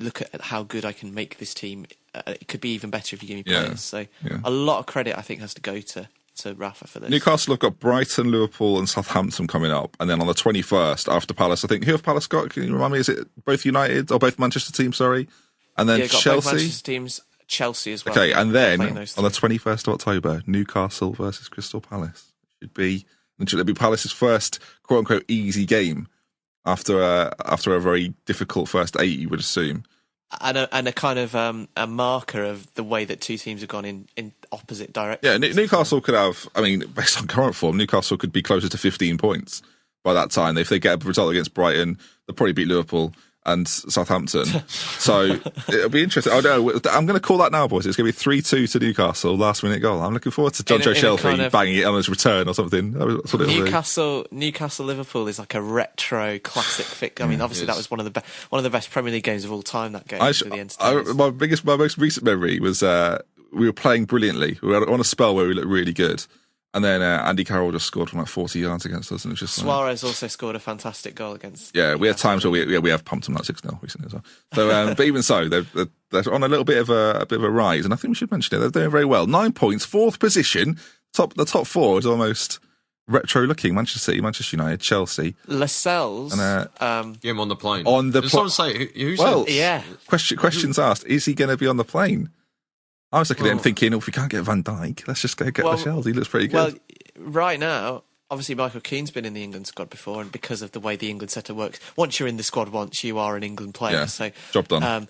look at how good I can make this team. It could be even better if you give me players. So a lot of credit, I think, has to go to Rafa for this. Newcastle have got Brighton, Liverpool and Southampton coming up. And then on the 21st, after Palace, I think, who have Palace got? Can you remind me? Is it both United or both Manchester teams, sorry? And then got Chelsea? Both Manchester teams. Chelsea as well. Okay, and then Playing on those the 21st of October, Newcastle versus Crystal Palace. Should be Palace's first quote-unquote easy game after a very difficult first 8, you would assume. And a kind of a marker of the way that two teams have gone in opposite directions. Yeah, Newcastle could have, I mean, based on current form, Newcastle could be closer to 15 points by that time. If they get a result against Brighton, they'll probably beat Liverpool and Southampton. So it'll be interesting. Oh no, I'm going to call that now, boys. It's going to be 3-2 to Newcastle, last minute goal. I'm looking forward to John Joe Shelby banging it on his return or something. That's what Newcastle Liverpool is like a retro classic fix. I mean, obviously that was one of the best Premier League games of all time. That game. My most recent memory was we were playing brilliantly. We were on a spell where we looked really good. And then Andy Carroll just scored from like 40 yards against us, and it was just Suarez also scored a fantastic goal against. Yeah, we had times where we have pumped them like 6-0 recently as well. So, but even so, they're on a little bit of a rise, and I think we should mention it. They're doing very well. 9 points, 4th position. The top 4 is almost retro looking. Manchester City, Manchester United, Chelsea, Lascelles. And get him on the plane. Did someone say who's? Well, yeah. Questions asked: is he going to be on the plane? I was looking at him thinking, if we can't get Van Dijk, let's just go get Lascelles. He looks pretty good. Well, right now, obviously Michael Keane's been in the England squad before, and because of the way the England setup works, once you're in the squad once, you are an England player. Yeah, so job done.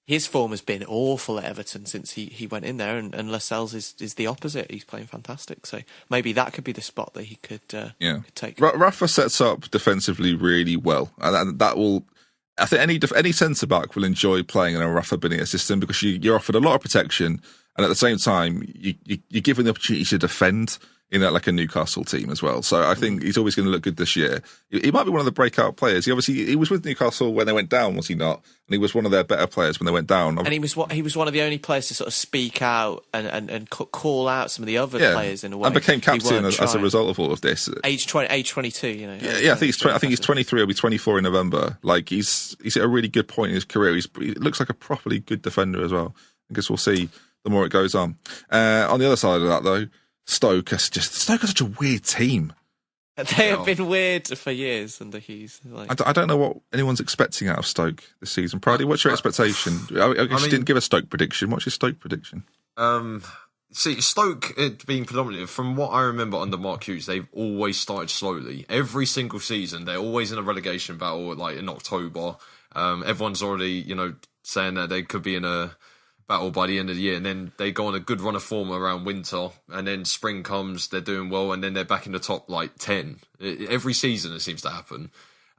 His form has been awful at Everton since he went in there, and Lascelles is the opposite. He's playing fantastic. So maybe that could be the spot that he could take. Rafa sets up defensively really well, and that will... I think any centre-back will enjoy playing in a Rafa Benitez system because you're offered a lot of protection, and at the same time, you're given the opportunity to defend in like a Newcastle team as well. So I think he's always going to look good this year. He might be one of the breakout players. He was with Newcastle when they went down, was he not? And he was one of their better players when they went down. And he was one of the only players to sort of speak out and call out some of the other players in a way. And became captain as a result of all of this. Age 22, you know. Yeah, I think he's 23. He'll be 24 in November. Like he's at a really good point in his career. He looks like a properly good defender as well. I guess we'll see the more it goes on. On the other side of that, though, Stoke are such a weird team. They have been weird for years under Hughes. I don't know what anyone's expecting out of Stoke this season. Pridey, what's your expectation? I guess you didn't give a Stoke prediction. What's your Stoke prediction? See, Stoke, being predominantly, from what I remember under Mark Hughes, they've always started slowly. Every single season, they're always in a relegation battle, like in October. Everyone's already, saying that they could be in a battle by the end of the year, and then they go on a good run of form around winter, and then spring comes, they're doing well, and then they're back in the top 10. Every season it seems to happen.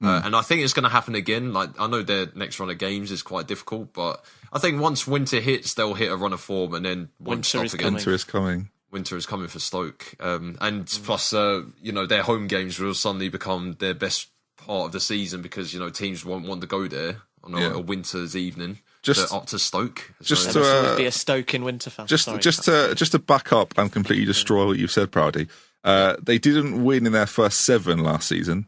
And I think it's going to happen again. Like, I know their next run of games is quite difficult, but I think once winter hits, they'll hit a run of form, and then winter is again. Winter is coming. Winter is coming for Stoke. And plus, their home games will suddenly become their best part of the season because, teams won't want to go there on a winter's evening. Up to Stoke. Just to be a Stoke in winter fan. Just to back up and completely destroy what you've said, Proudy. They didn't win in their first 7 last season.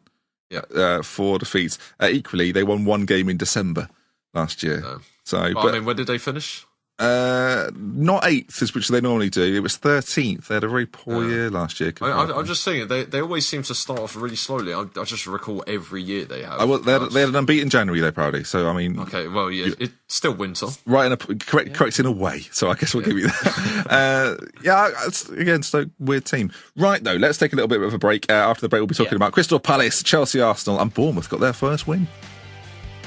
Yeah. 4 defeats. Equally, they won 1 game in December last year. No. So, but where did they finish? Not 8th, which they normally do. It was 13th. They had a very poor year last year. I'm just saying, they always seem to start off really slowly. I just recall every year they have. They had an unbeaten January, though, Proudy. So, I mean... Okay, well, yeah, it's still winter. Right, correct in a way. So, I guess we'll give you that. It's, again, Stoke, weird team. Right, though, let's take a little bit of a break. After the break, we'll be talking about Crystal Palace, Chelsea, Arsenal, and Bournemouth got their first win.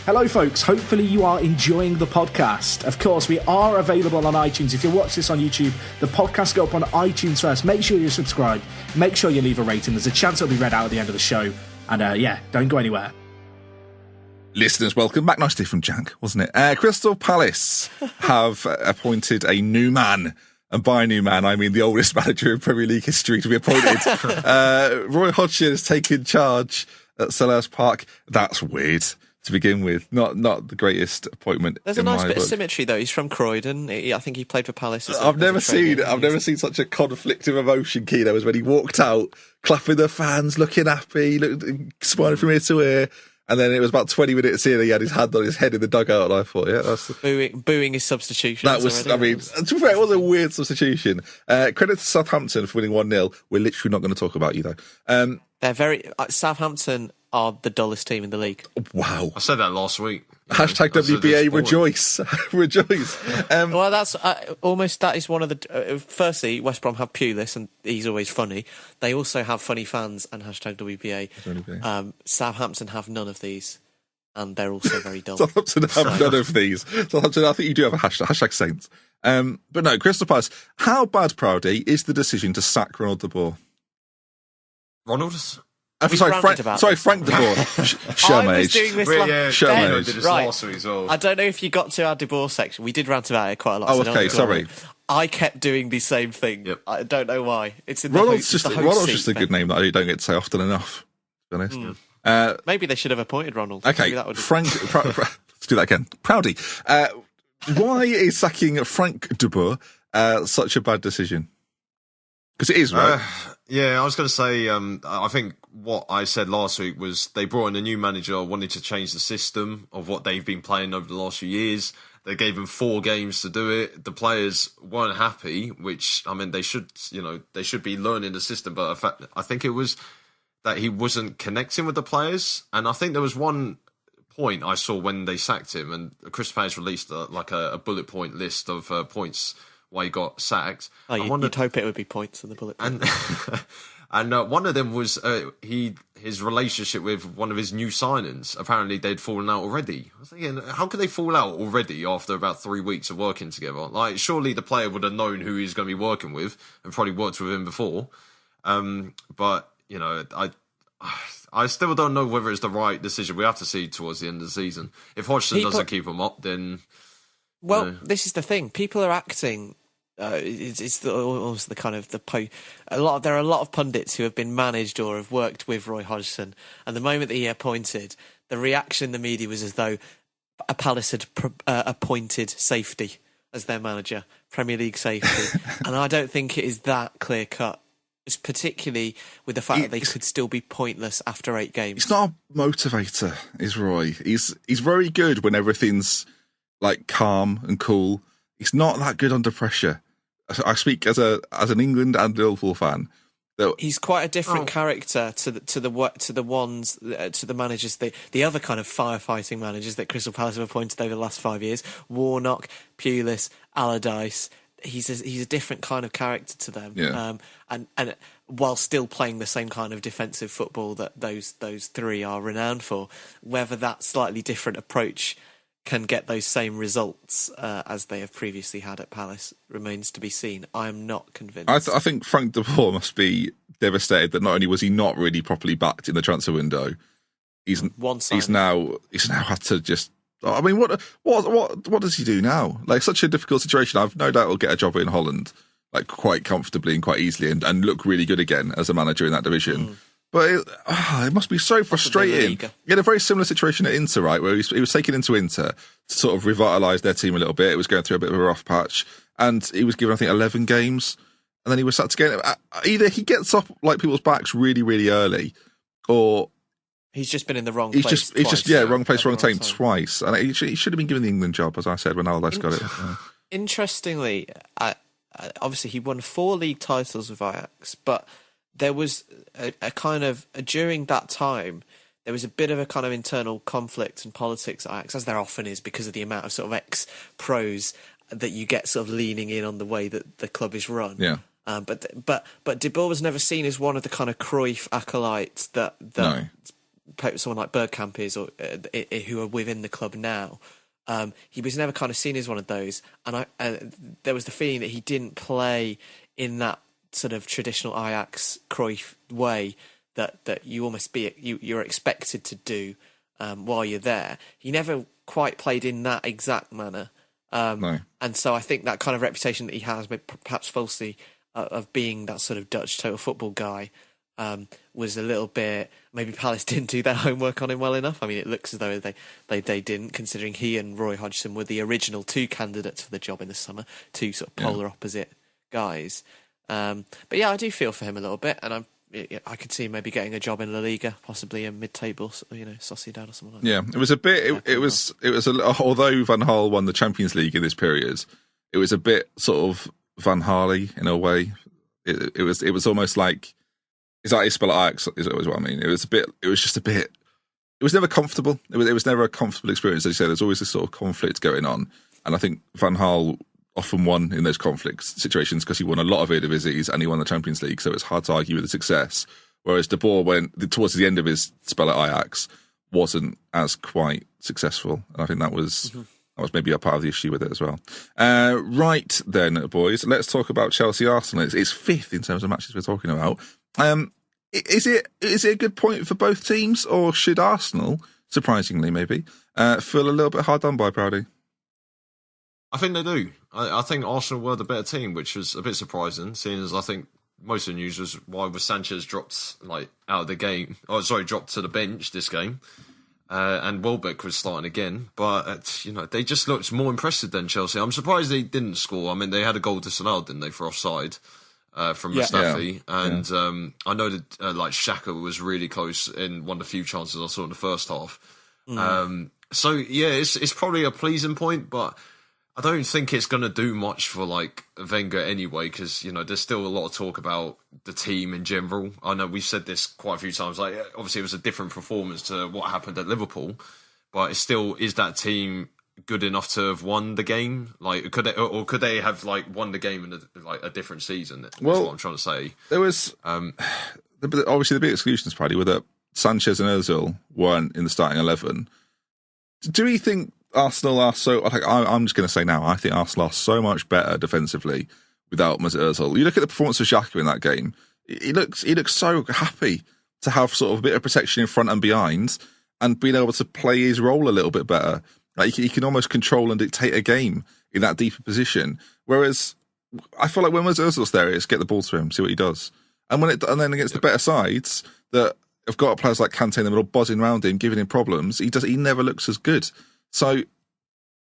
Hello folks, hopefully you are enjoying the podcast. Of course, we are available on iTunes. If you watch this on YouTube, the podcast go up on iTunes first. Make sure you subscribe, make sure you leave a rating. There's a chance it'll be read out at the end of the show. And don't go anywhere. Listeners, welcome back. Nice to hear from Jack, wasn't it? Crystal Palace have appointed a new man. And by new man, I mean the oldest manager in Premier League history to be appointed. Roy Hodgson has taken charge at Selhurst Park. That's weird. To begin with, not the greatest appointment. There's a nice bit of symmetry though. He's from Croydon. I think he played for Palace. I've never seen such a conflict of emotion, Keno, as when he walked out, clapping the fans, looking happy, smiling from ear to ear. And then it was about 20 minutes in, he had his hand on his head in the dugout, and I thought, that's booing his substitution. That was, to be fair, it was a weird substitution. Credit to Southampton for winning 1-0. We're literally not going to talk about you though. They're very Southampton are the dullest team in the league. Wow. I said that last week. Hashtag WBA rejoice. Rejoice. Well, that's almost, that is one of the... firstly, West Brom have Pulis, and he's always funny. They also have funny fans and hashtag WBA. Southampton have none of these, and they're also very dull. Southampton have none of these. Southampton, I think you do have a hashtag Saints. But no, Crystal Palace, how bad, Proudy, is the decision to sack Ronald de Boer? Ronald? Frank de Boer. I was doing this last week as well. I don't know if you got to our De Boer section. We did rant about it quite a lot. Oh, okay, sorry. I kept doing the same thing. Yep. I don't know why. It's in the Ronald's host just a good name that I don't get to say often enough, to be honest. Maybe they should have appointed Ronald. Okay, let's do that again. Proudy, why is sacking Frank de Boer such a bad decision? Because it is, right? Yeah, I was going to say, I think what I said last week was they brought in a new manager, wanted to change the system of what they've been playing over the last few years. They gave him 4 games to do it. The players weren't happy, which, I mean, they should be learning the system. But I think it was that he wasn't connecting with the players. And I think there was one point I saw when they sacked him, and Chris Payne released a bullet point list of points why he got sacked. Oh, you'd hope it would be points in the bullet point. And one of them was his relationship with one of his new signings. Apparently, they'd fallen out already. I was thinking, how could they fall out already after about 3 weeks of working together? Like, surely the player would have known who he's going to be working with and probably worked with him before. But, you know, I still don't know whether it's the right decision. We have to see towards the end of the season. If Hodgson doesn't keep him up, then... Well, this is the thing. People are acting... almost the kind of there are a lot of pundits who have been managed or have worked with Roy Hodgson, and the moment that he appointed, the reaction in the media was as though a Palace had appointed safety as their manager, Premier League safety, and I don't think it is that clear cut. It's particularly with the fact that they could still be pointless after 8 games. He's not a motivator, is Roy. He's very good when everything's like calm and cool. He's not that good under pressure. I speak as an England and Liverpool fan. He's quite a different character to the managers, the other kind of firefighting managers that Crystal Palace have appointed over the last 5 years. Warnock, Pulis, Allardyce. He's a different kind of character to them. Yeah. And while still playing the same kind of defensive football that those 3 are renowned for, whether that slightly different approach can get those same results as they have previously had at Palace remains to be seen. I am not convinced. I think Frank de Boer must be devastated that not only was he not really properly backed in the transfer window, he's now had to just. I mean, what does he do now? Like, such a difficult situation. I've no doubt he'll get a job in Holland, like, quite comfortably and quite easily, and look really good again as a manager in that division. But it must be so frustrating. He had a very similar situation at Inter, right, where he was taken into Inter to sort of revitalise their team a little bit. It was going through a bit of a rough patch, and he was given, I think, 11 games, and then he was sacked again. Either he gets off like people's backs really, really early, or he's just been in the wrong place. Wrong place, wrong time twice. And he should have been given the England job, as I said when Allardyce got it. Interestingly, obviously he won 4 league titles with Ajax, but there was a kind of, during that time, there was a bit of a kind of internal conflict and politics at Ajax, as there often is, because of the amount of sort of ex-pros that you get sort of leaning in on the way that the club is run. Yeah. But De Boer was never seen as one of the kind of Cruyff acolytes that someone like Bergkamp is, or who are within the club now. He was never kind of seen as one of those, and there was the feeling that he didn't play in that sort of traditional Ajax Cruyff way that you almost you're expected to do while you're there. He never quite played in that exact manner, and so I think that kind of reputation that he has, perhaps falsely, of being that sort of Dutch total football guy, was a little bit. Maybe Palace didn't do their homework on him well enough. I mean, it looks as though they didn't, considering he and Roy Hodgson were the original 2 candidates for the job in the summer, 2 sort of polar opposite guys. But yeah, I do feel for him a little bit, and I could see him maybe getting a job in La Liga, possibly a mid-table, Sociedad or something like that. Yeah, it was a bit. It was although Van Gaal won the Champions League in this period, it was a bit sort of Van Gaal-y in a way. It was almost like, is that how you spell Ajax? Is always what I mean. It was just a bit was never comfortable. It was never a comfortable experience. As you say, there's always this sort of conflict going on, and I think Van Gaal often won in those conflict situations because he won a lot of Eredivisie and he won the Champions League, so it's hard to argue with the success. Whereas De Boer, went towards the end of his spell at Ajax, wasn't as quite successful, and I think that was maybe a part of the issue with it as well. Right then, boys, let's talk about Chelsea-Arsenal. It's fifth in terms of matches we're talking about. Is it a good point for both teams, or should Arsenal, surprisingly maybe, feel a little bit hard done by, Proudy? I think they do. I think Arsenal were the better team, which was a bit surprising, seeing as I think most of the news was why was Sanchez dropped out of the game. Dropped to the bench this game, and Welbeck was starting again. But they just looked more impressive than Chelsea. I'm surprised they didn't score. I mean, they had a goal disallowed, didn't they, for offside from Mustafi? And I know that Xhaka was really close in one of the few chances I saw in the first half. It's probably a pleasing point, but I don't think it's going to do much for Wenger anyway, because there's still a lot of talk about the team in general. I know we've said this quite a few times. Obviously, it was a different performance to what happened at Liverpool, but it still is that team good enough to have won the game? Could they have won the game in a different season? That's what I'm trying to say. There was obviously the big exclusions, Paddy, were that Sanchez and Özil weren't in the starting 11. Do we think Arsenal are so... I'm just going to say now, I think Arsenal are so much better defensively without Mesut Ozil. You look at the performance of Xhaka in that game, he looks so happy to have sort of a bit of protection in front and behind and being able to play his role a little bit better. He can almost control and dictate a game in that deeper position. Whereas I feel like when Mesut Ozil's there, it's get the ball to him, see what he does. And then against the better sides that have got players like Kante in the middle buzzing around him, giving him problems, he never looks as good. So,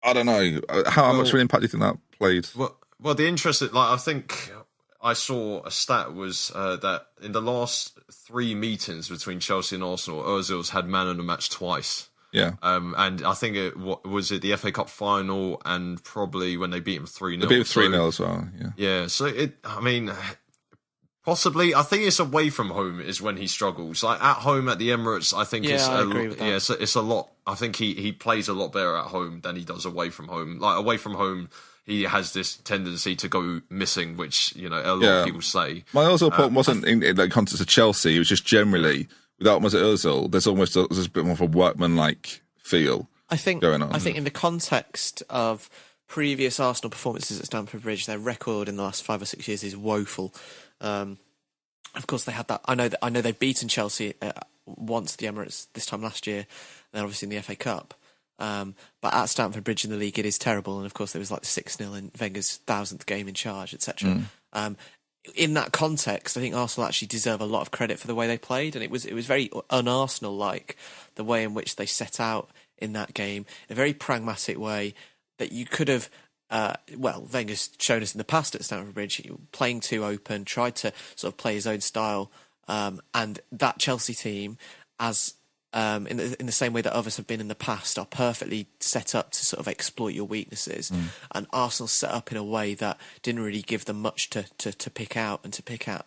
I don't know. How much of an impact do you think that played? Well, the interesting... I think I saw a stat was that in the last 3 meetings between Chelsea and Arsenal, Ozil's had man of the match twice. Yeah. And I think was it the FA Cup final and probably when they beat him 3-0. They beat him 3-0 as well, yeah. Yeah, so possibly, I think it's away from home is when he struggles. At home at the Emirates, I think I agree with that. Yeah, it's a lot. I think he plays a lot better at home than he does away from home. Away from home, he has this tendency to go missing, which a lot of people say. My Ozil point wasn't in the context of Chelsea. It was just generally without Mesut Ozil, there's almost a bit more of a workman-like feel going on. I think in the context of previous Arsenal performances at Stamford Bridge, their record in the last 5 or 6 years is woeful. Of course, they had that. I know they've beaten Chelsea once at the Emirates this time last year, and then obviously in the FA Cup. But at Stamford Bridge in the league, it is terrible. And of course, there was 6-0 in Wenger's 1000th game in charge, etc. In that context, I think Arsenal actually deserve a lot of credit for the way they played, and it was very un-Arsenal-like, the way in which they set out in that game, in a very pragmatic way that you could have. Wenger's shown us in the past at Stamford Bridge, playing too open, tried to sort of play his own style, and that Chelsea team, as in the same way that others have been in the past, are perfectly set up to sort of exploit your weaknesses. And Arsenal set up in a way that didn't really give them much to pick out and to pick at.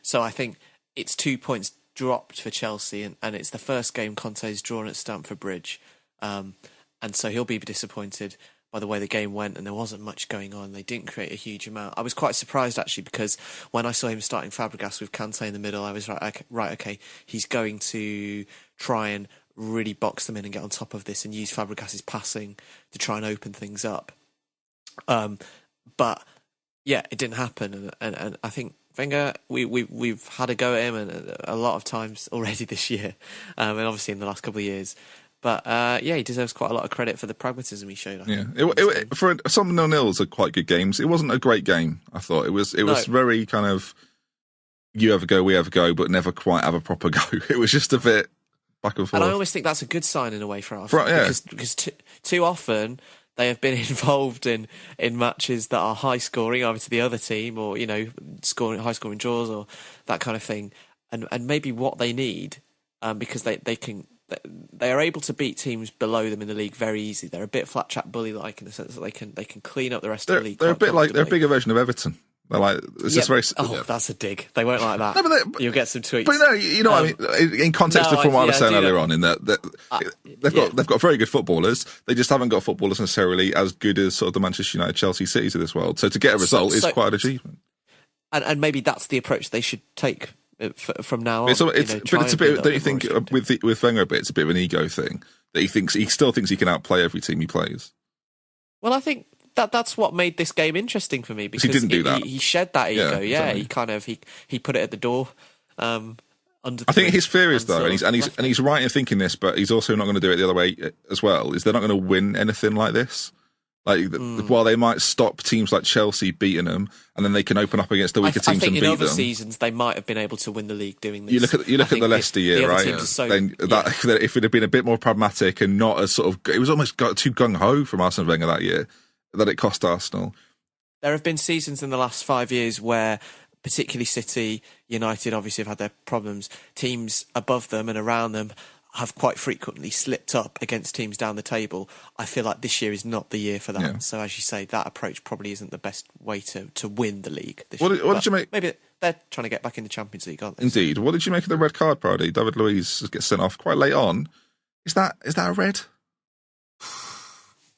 So I think it's 2 points dropped for Chelsea, and it's the first game Conte's drawn at Stamford Bridge, and so he'll be disappointed by the way the game went, and there wasn't much going on. They didn't create a huge amount. I was quite surprised, actually, because when I saw him starting Fabregas with Kante in the middle, I was okay, he's going to try and really box them in and get on top of this and use Fabregas's passing to try and open things up. But, yeah, it didn't happen, and I think Wenger, we've had a go at him and a lot of times already this year, and obviously in the last couple of years. But he deserves quite a lot of credit for the pragmatism he showed. I think. For some 0-0s are quite good games. It wasn't a great game, I thought. It was very kind of you have a go, we have a go, but never quite have a proper go. It was just a bit back and forth. And I always think that's a good sign in a way for Arsenal, because too often they have been involved in matches that are high scoring, either to the other team or high scoring draws or that kind of thing, and maybe what they need, because they are able to beat teams below them in the league very easy. They're a bit flat chat bully like in the sense that they can clean up the rest of the league. They're a bit like they're a bigger version of Everton. They're like, it's just very. That's a dig. They won't like that. No, but you'll get some tweets. But no, you know what I mean. In context of from what I was saying earlier on, in that they've got very good footballers. They just haven't got footballers necessarily as good as sort of the Manchester United, Chelsea, Cities of this world. So to get a result is quite an achievement. And maybe that's the approach they should take from now on. But it's a bit. Don't you think with Wenger a bit? It's a bit of an ego thing that he still thinks he can outplay every team he plays. Well, I think that's what made this game interesting for me, because he didn't do that. He shed that ego. Exactly. He put it at the door. Under I think his fear is though, and he's right in thinking this, but he's also not going to do it the other way as well. Is they're not going to win anything like this. Like while they might stop teams like Chelsea beating them, and then they can open up against the weaker teams and beat them. I think in other seasons they might have been able to win the league doing this. You look at the Leicester year, right? If it had been a bit more pragmatic and not as sort of, it was almost got too gung ho from Arsene Wenger that year, that it cost Arsenal. There have been seasons in the last 5 years where, particularly City, United obviously have had their problems. Teams above them and around them have quite frequently slipped up against teams down the table. I feel like this year is not the year for that. Yeah. So as you say, that approach probably isn't the best way to win the league this year. What did you make? Maybe they're trying to get back in the Champions League, aren't they? Indeed. What did you make of the red card party? David Luiz gets sent off quite late on. Is that a red?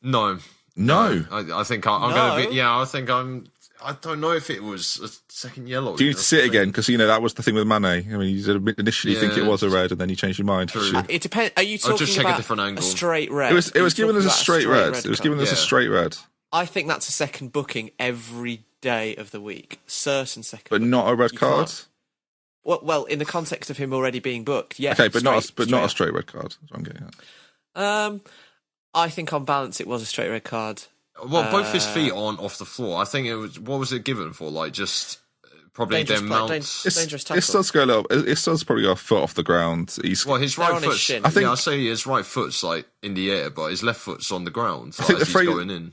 No. I think I'm going to be. Yeah, I think I'm. I don't know if it was a second yellow. Do you need to see it again? Because that was the thing with Mane. I mean, you did initially think it was a red, and then you changed your mind. It depends. Are you talking just check about a different angle? A straight red? It was given as a straight red. It was given as a straight red. I think that's a second booking every day of the week. Certain second, but not a red card. Well, in the context of him already being booked, yes. Okay, but not a straight red card. That's what I'm getting at. I think on balance it was a straight red card. Well, both his feet aren't off the floor. I think it was. What was it given for? Like just probably their mount. Dangerous tackle. His son's probably got a foot off the ground. His right foot's. I say his right foot's like in the air, but his left foot's on the ground. I think the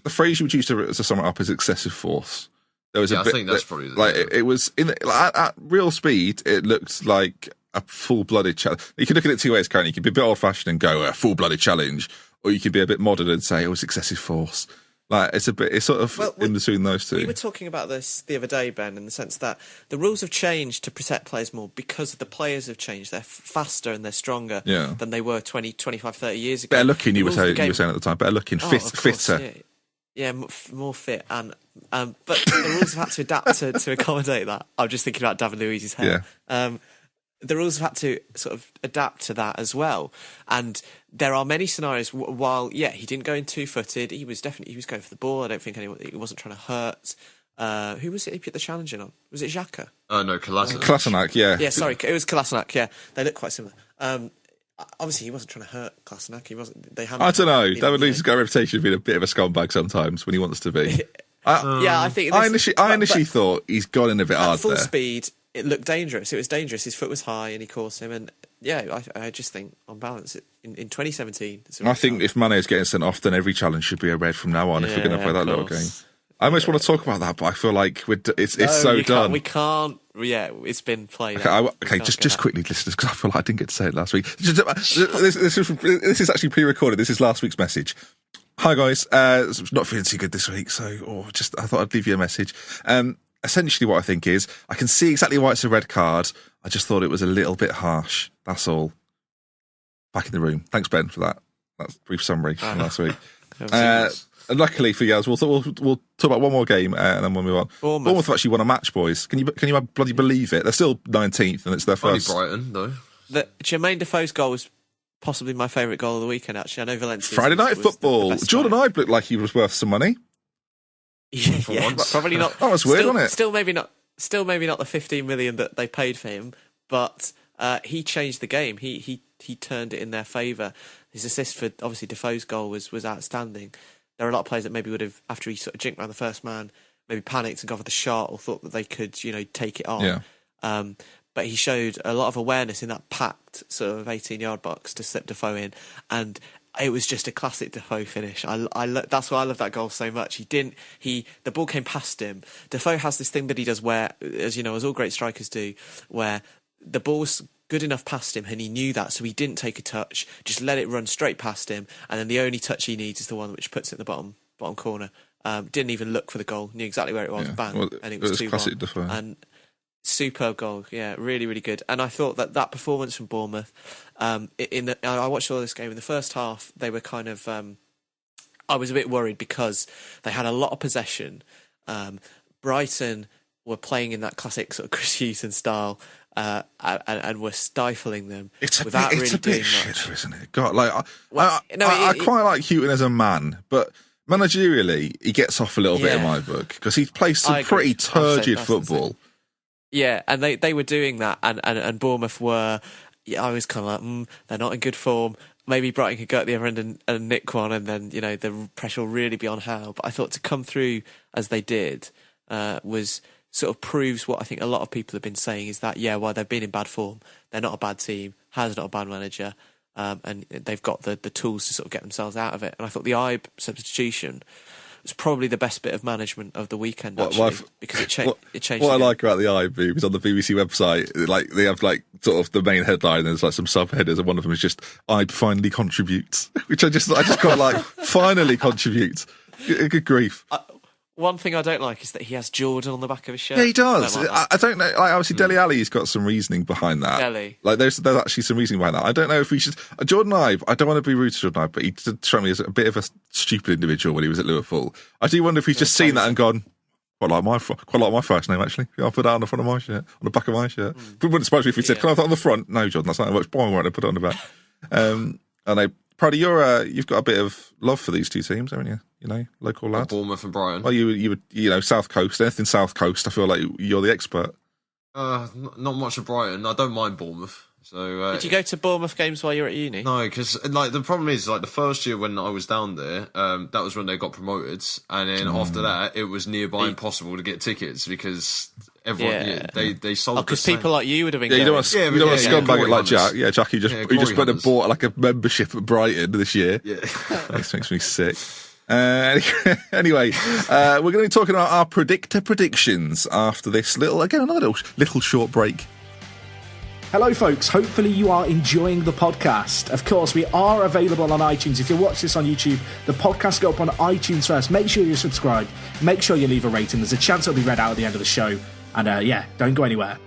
phrase you would use to sum it up is excessive force. There was I think that's probably it was at real speed. It looked like a full-blooded challenge. You can look at it two ways, can't you? You can be a bit old-fashioned and go a full-blooded challenge, or you can be a bit modern and say it was excessive force. Like it's sort of in between those two. We were talking about this the other day, Ben, in the sense that the rules have changed to protect players more because the players have changed. They're faster and they're stronger than they were 20, 25, 30 years ago. Better looking, you were saying at the time. Better looking, fitter. Yeah, more fit. And but the rules have had to adapt to accommodate that. I'm just thinking about David Luiz's hair. Yeah. The rules have had to sort of adapt to that as well. And there are many scenarios while, he didn't go in two-footed. He was going for the ball. I don't think he wasn't trying to hurt. Who was it he put the challenge in on? Was it Xhaka? No, Kolasinac. Kolasinac, yeah. Yeah, sorry. It was Kolasinac, yeah. They look quite similar. Obviously, he wasn't trying to hurt Kolasinac. He wasn't. I don't know. David Luiz has got a reputation of being a bit of a scumbag sometimes when he wants to be. I think... I initially thought he's gone in a bit hard there. At full speed... It looked dangerous. It was dangerous. His foot was high and he caught him. And I just think on balance, in 2017... I think if Mane is getting sent off, then every challenge should be a red from now on if we're going to play that little game. I almost want to talk about that, but I feel like it's so done. We can't... Yeah, it's been played. Okay, just quickly, listeners, because I feel like I didn't get to say it last week. This is actually pre-recorded. This is last week's message. Hi, guys. Not feeling too good this week, so I thought I'd leave you a message. Essentially what I think is, I can see exactly why it's a red card. I just thought it was a little bit harsh. That's all. Back in the room. Thanks, Ben, for that. That's a brief summary from last week. Luckily for you guys, we'll talk about one more game and then we'll move on. Bournemouth have actually won a match, boys. Can you bloody believe it? They're still 19th and it's their first. Only Brighton, though. Jermaine Defoe's goal was possibly my favourite goal of the weekend, actually. I know Valencia. Friday night football. Jordan Ibe looked like he was worth some money. Yeah, probably not. That was weird, wasn't it? Still maybe not the 15 million that they paid for him, but he changed the game. He turned it in their favour. His assist for obviously Defoe's goal was outstanding. There are a lot of players that maybe would have, after he sort of jinked around the first man, maybe panicked and gone for the shot or thought that they could, take it on. Yeah. But he showed a lot of awareness in that packed sort of 18-yard box to slip Defoe in, and it was just a classic Defoe finish. That's why I love that goal so much. The ball came past him. Defoe has this thing that he does where, as you know, as all great strikers do, where the ball was good enough past him and he knew that, so he didn't take a touch, just let it run straight past him, and then the only touch he needs is the one which puts it in the bottom corner. Didn't even look for the goal. Knew exactly where it was. Bang, well, and it was 2-1. Classic Defoe. And superb goal. Yeah, really, really good. And I thought that performance from Bournemouth. I watched all this game in the first half. They were kind of. I was a bit worried because they had a lot of possession. Brighton were playing in that classic sort of Chris Hughton style. And were stifling them without really doing much. Shitter, isn't it? God, I quite like Houghton as a man, but managerially, he gets off a little bit in my book because he plays some pretty turgid football. Yeah, and they were doing that, and Bournemouth were. Yeah, I was kind of like, they're not in good form. Maybe Brighton could go at the other end and nick one, and then the pressure will really be on Howe. But I thought to come through as they did was. Sort of proves what I think a lot of people have been saying is that, while they've been in bad form, they're not a bad team, Howe's not a bad manager, and they've got the tools to sort of get themselves out of it. And I thought the Ibe substitution was probably the best bit of management of the weekend, because it changed. What I like about the Ibe is on the BBC website, like they have like sort of the main headline, and there's like some subheaders, and one of them is just Ibe finally contributes, which I just quite like. Finally contributes. Good grief. One thing I don't like is that he has Jordan on the back of his shirt. Yeah, he does. I don't know. Like, obviously, Dele Alli's got some reasoning behind that. Dele. Like, there's actually some reasoning behind that. I don't know if we should. Jordan Ibe, I don't want to be rude to Jordan Ibe, but he did strike me as a bit of a stupid individual when he was at Liverpool. I do wonder if he's just seen that and gone, quite like my first name, actually. I'll put that on the front of my shirt, on the back of my shirt. It wouldn't surprise me if he said, can I have that on the front? No, Jordan, that's not how much boring, right? Put it on the back. And Praddy, you've got a bit of love for these two teams, haven't you? Local lad. Bournemouth and Brighton. Well, you would, South Coast, anything South Coast, I feel like you're the expert. Not much of Brighton. I don't mind Bournemouth. So did you go to Bournemouth games while you were at uni? No, because the problem is the first year when I was down there, that was when they got promoted, and then after that, it was nearby impossible to get tickets because everyone they sold. Because people like you would have been. Yeah, you don't want to scumbag it like Jack. Yeah, Jack, you just went and bought like a membership at Brighton this year. Yeah, that makes me sick. Anyway, we're going to be talking about our predictions after this another little short break. Hello folks, hopefully you are enjoying the podcast. Of course, we are available on iTunes. If you watch this on YouTube, the podcast go up on iTunes first. Make sure you subscribe, make sure you leave a rating. There's a chance it'll be read out at the end of the show. And don't go anywhere.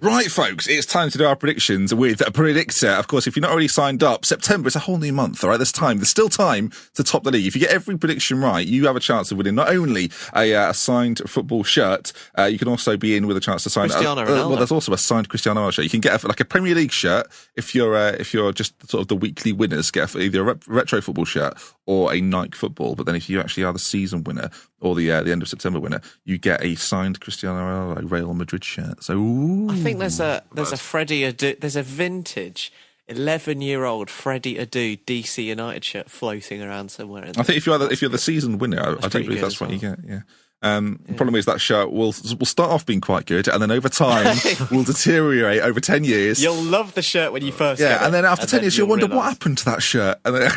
Right, folks, it's time to do our predictions with a predictor. Of course, if you're not already signed up, September is a whole new month, all right? There's still time to top the league. If you get every prediction right, you have a chance of winning not only a signed football shirt, you can also be in with a chance to sign... Cristiano Ronaldo. Well, there's also a signed Cristiano Ronaldo shirt. You can get a Premier League shirt if you're just sort of the weekly winners, get either a retro football shirt or a Nike football. But then if you actually are the season winner or the end of September winner, you get a signed Cristiano Ronaldo Real Madrid shirt. So, ooh. I think there's a Freddie Adu. There's a vintage 11-year-old Freddie Adu DC United shirt floating around somewhere. I think if you're the season winner, I don't believe that's what you get. Yeah. The problem is that shirt will start off being quite good, and then over time will deteriorate over 10 years. You'll love the shirt when you first get it. And then after 10 years you'll wonder what happened to that shirt, and then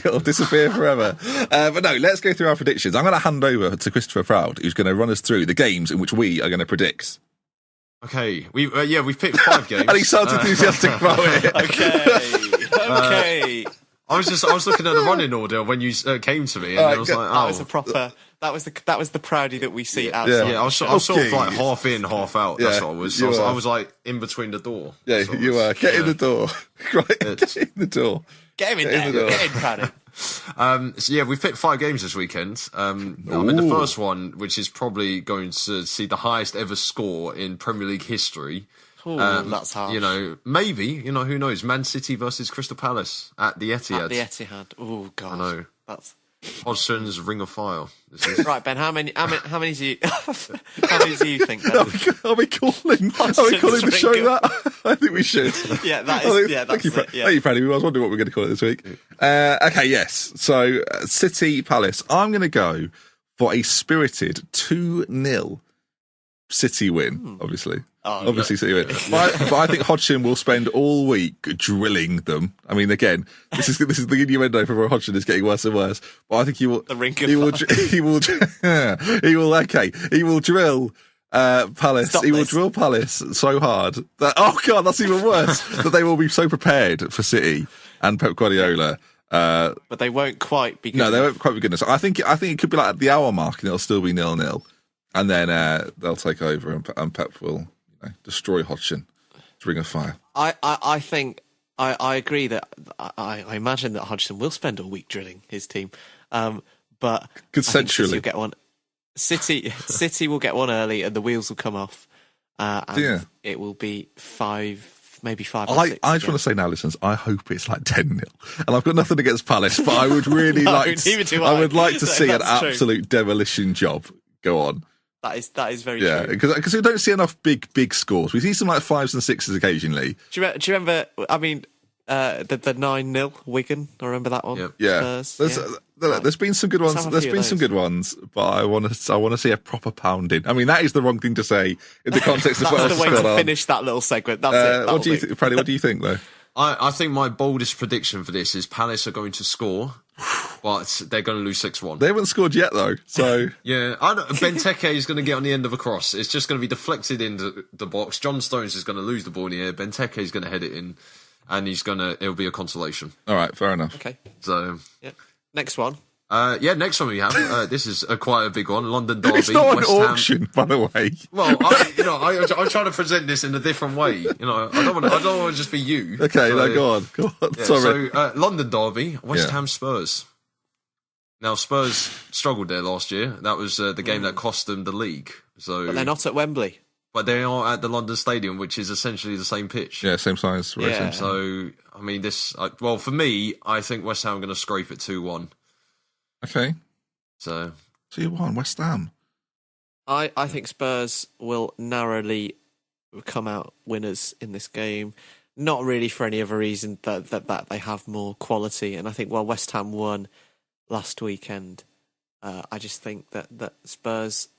it'll disappear forever. But no, let's go through our predictions. I'm going to hand over to Christopher Proud, who's going to run us through the games in which we are going to predict. Okay, we've picked 5 games. And he sounds enthusiastic about it. Okay. I was looking at the running order when you came to me, and I was like, that was a proper. That was the Proudy that we see outside. Yeah, I was sort of like half in, half out. That's what I was. I was like in between the door. Yeah, you were. Get in the door. Right, get in the door. Get him in there. Get in, Proudy. So we've picked 5 games this weekend. The first one, which is probably going to see the highest ever score in Premier League history. Ooh, that's harsh. Maybe, who knows? Man City versus Crystal Palace at the Etihad. At the Etihad. Oh, God. I know. That's... Hodgsons Ring of Fire. Right, Ben, how many do you think? Ben? Are we calling the show that? I think we should. Yeah, that's Thank you, Paddy. I was wondering what we're going to call it this week. Okay, yes. So, City Palace. I'm going to go for a spirited 2-0 City win, obviously. City win. But I think Hodgson will spend all week drilling them. I mean, again, this is the innuendo for Hodgson is getting worse and worse. But I think he will. He will drill Palace. Will drill Palace so hard that that's even worse. That they will be so prepared for City and Pep Guardiola But they won't quite be good. No, they won't quite be good enough. So I think it could be like at the hour mark and it'll still be 0-0. And then they'll take over and Pep will destroy Hodgson to Ring of Fire. I think I agree that I imagine that Hodgson will spend a week drilling his team, but consensually City will get one. City will get one early, and the wheels will come off, and it will be 5, maybe 5. Or 6 I just want to say now, listeners, I hope it's like 10-0, and I've got nothing against Palace, but I would really like to see an absolute demolition job go on. That is very true. Because we don't see enough big scores. We see some like 5s and 6s occasionally. Do you remember? I mean, the 9-0 Wigan. I remember that one. Yeah. There's been some good ones. There's been some good ones, but I want to see a proper pounding. I mean, that is the wrong thing to say in the context of what else That's the way to finish that little segment. That's it. What do you think, Paddy? What do you think, though? I think my boldest prediction for this is Palace are going to score, but they're going to lose 6-1. They haven't scored yet, though. So yeah, Benteke is going to get on the end of a cross. It's just going to be deflected into the box. John Stones is going to lose the ball in the air. Benteke is going to head it in, and it'll be a consolation. All right, fair enough. Okay. So next one. Next one we have. This is quite a big one. London Derby. It's not West an Ham. auction, by the way. Well, I'm trying to present this in a different way. I don't want to just be you. Okay, go on. Yeah, Sorry. So London Derby, West Ham Spurs. Now Spurs struggled there last year. That was the game that cost them the league. So, but they're not at Wembley. But they are at the London Stadium, which is essentially the same pitch. Yeah, same size. Yeah. So I mean, for me, I think West Ham are going to scrape it 2-1. Okay. So 2-1, West Ham. I think Spurs will narrowly come out winners in this game. Not really for any other reason that they have more quality. And I think while West Ham won last weekend, I just think that Spurs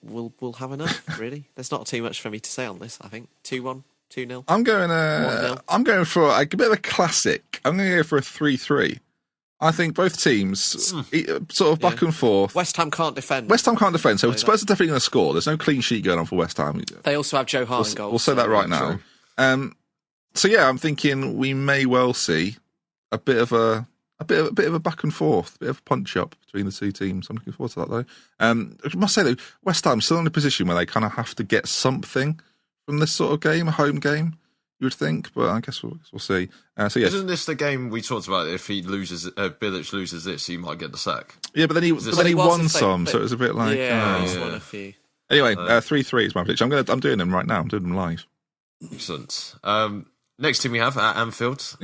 will have enough, really. There's not too much for me to say on this, I think. 2-1, 2-0. I'm going for a bit of a classic. I'm going to go for a 3-3. I think both teams sort of back and forth. West Ham can't defend. So Spurs are definitely going to score. There's no clean sheet going on for West Ham. They also have Joe Hart in goal. We'll say that right now. So yeah, I'm thinking we may well see a bit of a back and forth, a bit of a punch up between the two teams. I'm looking forward to that though. I must say though, West Ham still in a position where they kind of have to get something from this sort of game, a home game. You would think, but I guess we'll see. So yeah, isn't this the game we talked about? If he loses, Bilic loses this, he might get the sack. Yeah, but then he won some, so it was a bit like he's won a few. Anyway, 3-3 is my prediction. I'm doing them right now. I'm doing them live. Excellent. Next team we have at Anfield,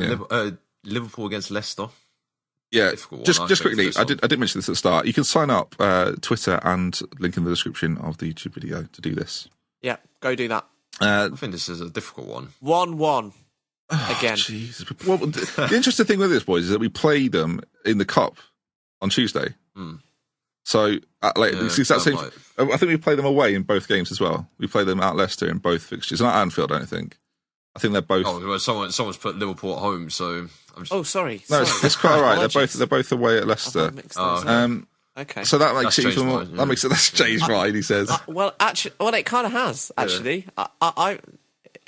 Liverpool against Leicester. Yeah, just quickly, I did mention this at the start. You can sign up Twitter and link in the description of the YouTube video to do this. Yeah, go do that. I think this is a difficult one. 1-1 again. Well, the interesting thing with this, boys, is that we play them in the cup on Tuesday. So, I think we play them away in both games as well. We play them at Leicester in both fixtures. Not Anfield, I don't think. I think they're both. Oh, well, someone's put Liverpool at home, so. Sorry. No, it's quite all right. They're both away at Leicester. Okay. So that makes it even more. That makes it less changed, right? He says. It kind of has actually. Yeah. I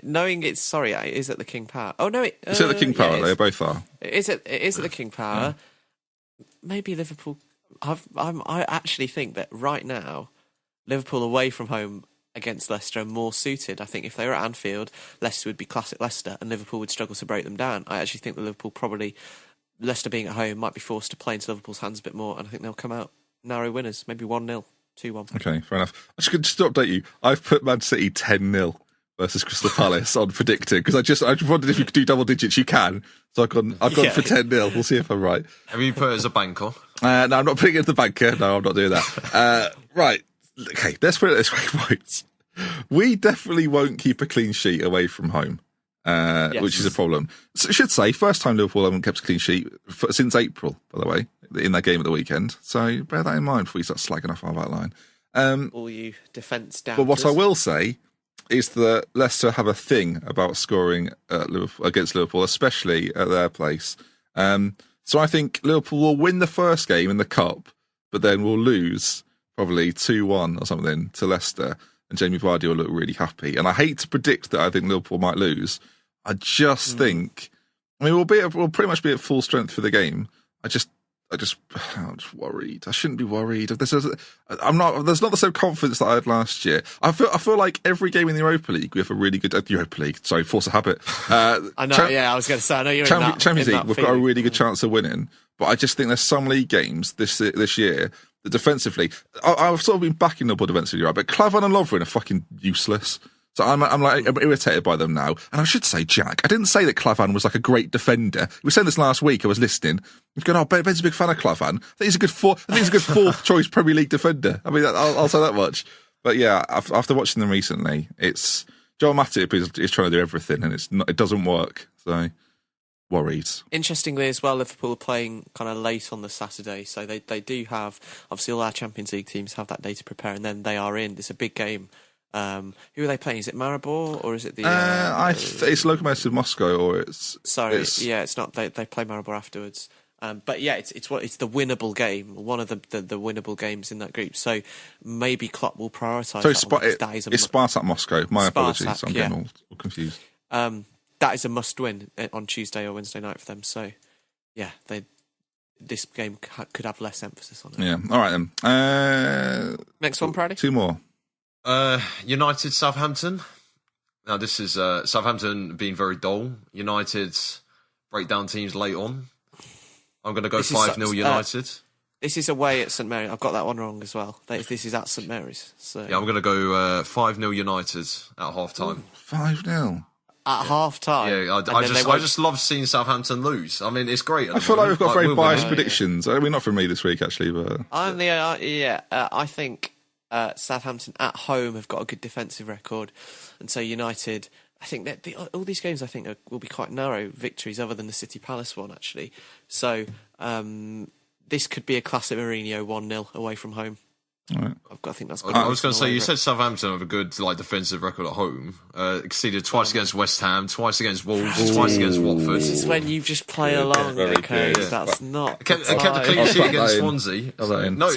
knowing it's is it the King Power? Oh no, it's at the King Power. They both are. It is at the King Power. Maybe Liverpool. I actually think that right now, Liverpool away from home against Leicester are more suited. I think if they were at Anfield, Leicester would be classic Leicester, and Liverpool would struggle to break them down. I actually think that Liverpool probably, Leicester being at home, might be forced to play into Liverpool's hands a bit more, and I think they'll come out narrow winners, maybe 1-0, 2-1. Okay, fair enough. Just to update you, I've put Man City 10-0 versus Crystal Palace on predicting, because I just wondered if you could do double digits. You can. So I've gone for 10-0. We'll see if I'm right. Have you put it as a banker? No, I'm not putting it as the banker. No, I'm not doing that. Right. Okay, let's put it this way, right? We definitely won't keep a clean sheet away from home, which is a problem. So I should say, first time Liverpool haven't kept a clean sheet since April, by the way, in that game at the weekend. So bear that in mind before you start slagging off our back line. All you defence doubters. But what I will say is that Leicester have a thing about scoring against Liverpool, especially at their place. So I think Liverpool will win the first game in the Cup, but then we'll lose probably 2-1 or something to Leicester, and Jamie Vardy will look really happy. And I hate to predict that I think Liverpool might lose. I just think I mean, we'll pretty much be at full strength for the game. I'm just worried. I shouldn't be worried. There's not the same confidence that I had last year. I feel like every game in the Europa League we have a really good Europa League. Sorry, force of habit. I know. I was going to say. I know you're in that Champions League. We've got a really good feeling. chance of winning. But I just think there's some league games this year that defensively, I've sort of been backing Noble defensively, right? But Klavan and Lovren are fucking useless. So I'm irritated by them now. And I should say, Jack, I didn't say that Klavan was like a great defender. We were saying this last week. I was listening. He was going, "Oh, Ben's a big fan of Klavan. I think he's a good fourth choice Premier League defender." I mean, I'll say that much. But yeah, after watching them recently, it's Joel Matip is trying to do everything, and it doesn't work. So worried. Interestingly as well, Liverpool are playing kind of late on the Saturday, so they do have, obviously all our Champions League teams have that day to prepare, and then they are in. It's a big game. Who are they playing? Is it Maribor or is it the? It's Lokomotiv Moscow, or it's. Sorry, it's not. They play Maribor afterwards. But yeah, it's the winnable game, one of the winnable games in that group. So maybe Klopp will prioritise. So it's Spartak Moscow. My apologies, I'm getting all confused. That is a must-win on Tuesday or Wednesday night for them. So yeah, this game could have less emphasis on it. Yeah. All right then. Next one, Praddy. Two more. United Southampton. Now this is Southampton being very dull. United break down teams late on. I'm going to go 5-0 United. This is away at St Mary's. I've got that one wrong as well. This is at St Mary's. So yeah, I'm going to go 5-0 United at half time. 5-0 at half time. Yeah, I just love seeing Southampton lose. I mean, it's great. I feel like we've got very biased predictions. I mean, not from me this week actually, but I think Southampton at home have got a good defensive record, and so United. I think that all these games, I think, will be quite narrow victories, other than the City Palace one, actually. So this could be a classic Mourinho 1-0 away from home. All right. I think that's. I was going to say, you said Southampton have a good defensive record at home. Exceeded twice against West Ham, twice against Wolves, twice against Watford. This is when you just play along, okay? Yeah. That's not. Kept a clean sheet against Swansea. No,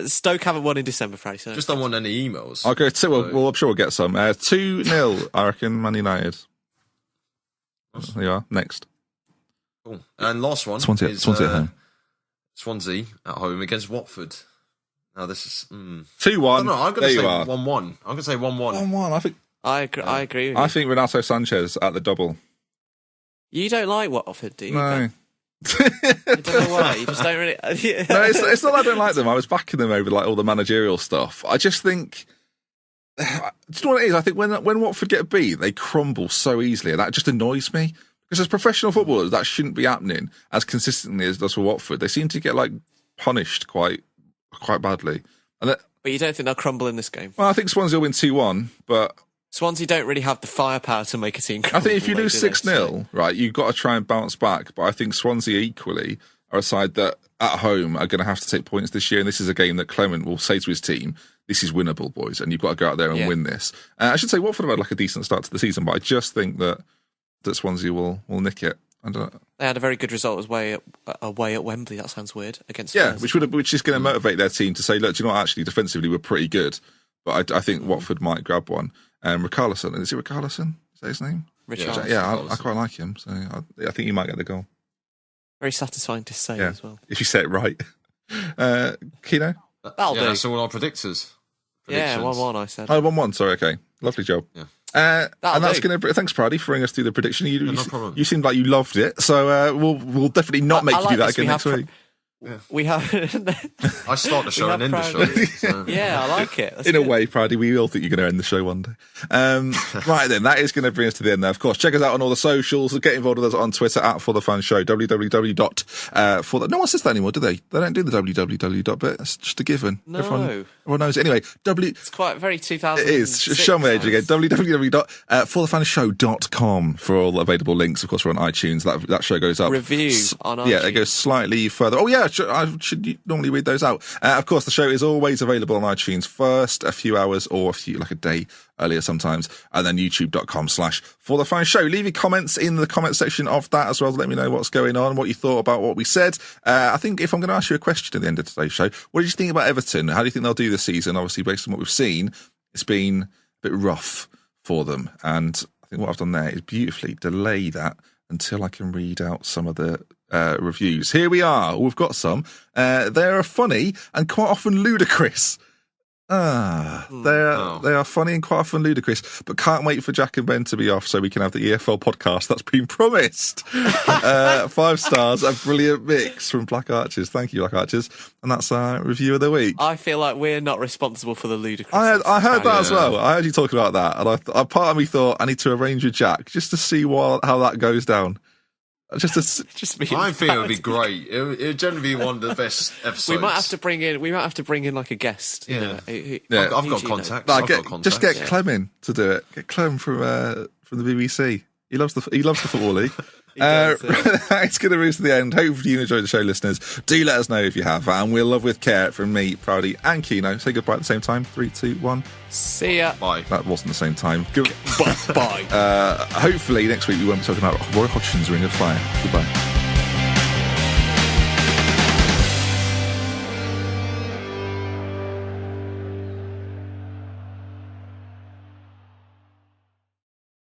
Stoke haven't won in December, Freddie. So just don't want any emails. I'll go 2. Well, I'm sure we'll get some. 2-0, I reckon, Man United. There you are. Next. Cool. And last one. Swansea at home. Swansea at home against Watford. Now this is 2-1. No, I'm going to say 1-1. I'm going to say 1-1. 1-1. I think. I agree. With you. I think Renato Sanchez at the double. You don't like Watford, do you? No. I don't know why. You just don't really. No, it's not that I don't like them. I was backing them over all the managerial stuff. I just think. Do you know what it is? I think when Watford get a beat, they crumble so easily, and that just annoys me. Because as professional footballers, that shouldn't be happening as consistently as it does for Watford. They seem to get punished quite badly. But you don't think they'll crumble in this game? Well, I think Swansea will win 2-1, but Swansea don't really have the firepower to make a team crumble. I think if you lose 6-0, right, you've got to try and bounce back. But I think Swansea equally are a side that at home are going to have to take points this year, and this is a game that Clement will say to his team, "This is winnable, boys, and you've got to go out there and win this." I should say Watford have had a decent start to the season, but I just think that Swansea will nick it. I don't know. They had a very good result away at Wembley. That sounds weird against Spurs. which is going to motivate their team to say, "Look, do you know what? Actually, defensively, we're pretty good." But I think Watford might grab one. Richarlison, is it Richarlison? Is that his name? Richarlison. Yeah, I quite like him, so I think he might get the goal. Very satisfying to say as well. If you say it right. Kino? That'll do. That's all our predictors. Yeah, 1-1 I said. Oh, 1-1, sorry, okay. Lovely job. Yeah. And that's going to. Thanks, Praddy, for bringing us through the prediction. No problem. You seemed like you loved it, so we'll definitely not make you do that again next week. Yeah. We have. I start the show and end the show. So. Yeah, I like it. That's In good. a way, Praddy, we all think you're going to end the show one day. Right then, that is going to bring us to the end there. Of course, check us out on all the socials. Get involved with us on Twitter at ForTheFans Show. No one says that anymore, do they? They don't do the www bit. It's just a given. No. Everyone knows it. Anyway, It's quite very 2000. It is. Show me age again. www.forthefanshow.com for all available links. Of course, we're on iTunes. That show goes up. Review on iTunes. Yeah, it goes slightly further. Oh, yeah. I should normally read those out. Of course, the show is always available on iTunes first, a few hours or a day earlier sometimes, and then youtube.com/ForTheFans Show. Leave your comments in the comment section of that as well to let me know what's going on, what you thought about what we said. I think if I'm going to ask you a question at the end of today's show, what did you think about Everton? How do you think they'll do this season? Obviously, based on what we've seen, it's been a bit rough for them, and I think what I've done there is beautifully delay that until I can read out some of the reviews. Here we are. We've got some. They are funny and quite often ludicrous. They are funny and quite often ludicrous, but can't wait for Jack and Ben to be off so we can have the EFL podcast that's been promised. 5 stars, a brilliant mix from Black Archers. Thank you, Black Archers. And that's our review of the week. I feel like we're not responsible for the ludicrous. I heard that as well. I heard you talking about that, and I part of me thought I need to arrange with Jack just to see how that goes down. I think it would be great. It would generally be one of the best episodes. We might have to bring in like a guest. Yeah, I've got contacts. Just get Clem in to do it. Get Clem from the BBC. He loves the Football League. It's going to reach to the end. Hopefully you enjoyed the show, listeners. Do let us know if you have, and we'll love with care from me, Proudy, and Keno. Say goodbye at the same time. 3, 2, 1. See ya. Bye. That wasn't the same time. Bye. Hopefully next week we won't be talking about Roy Hodgsons' Ring of Fire. Goodbye.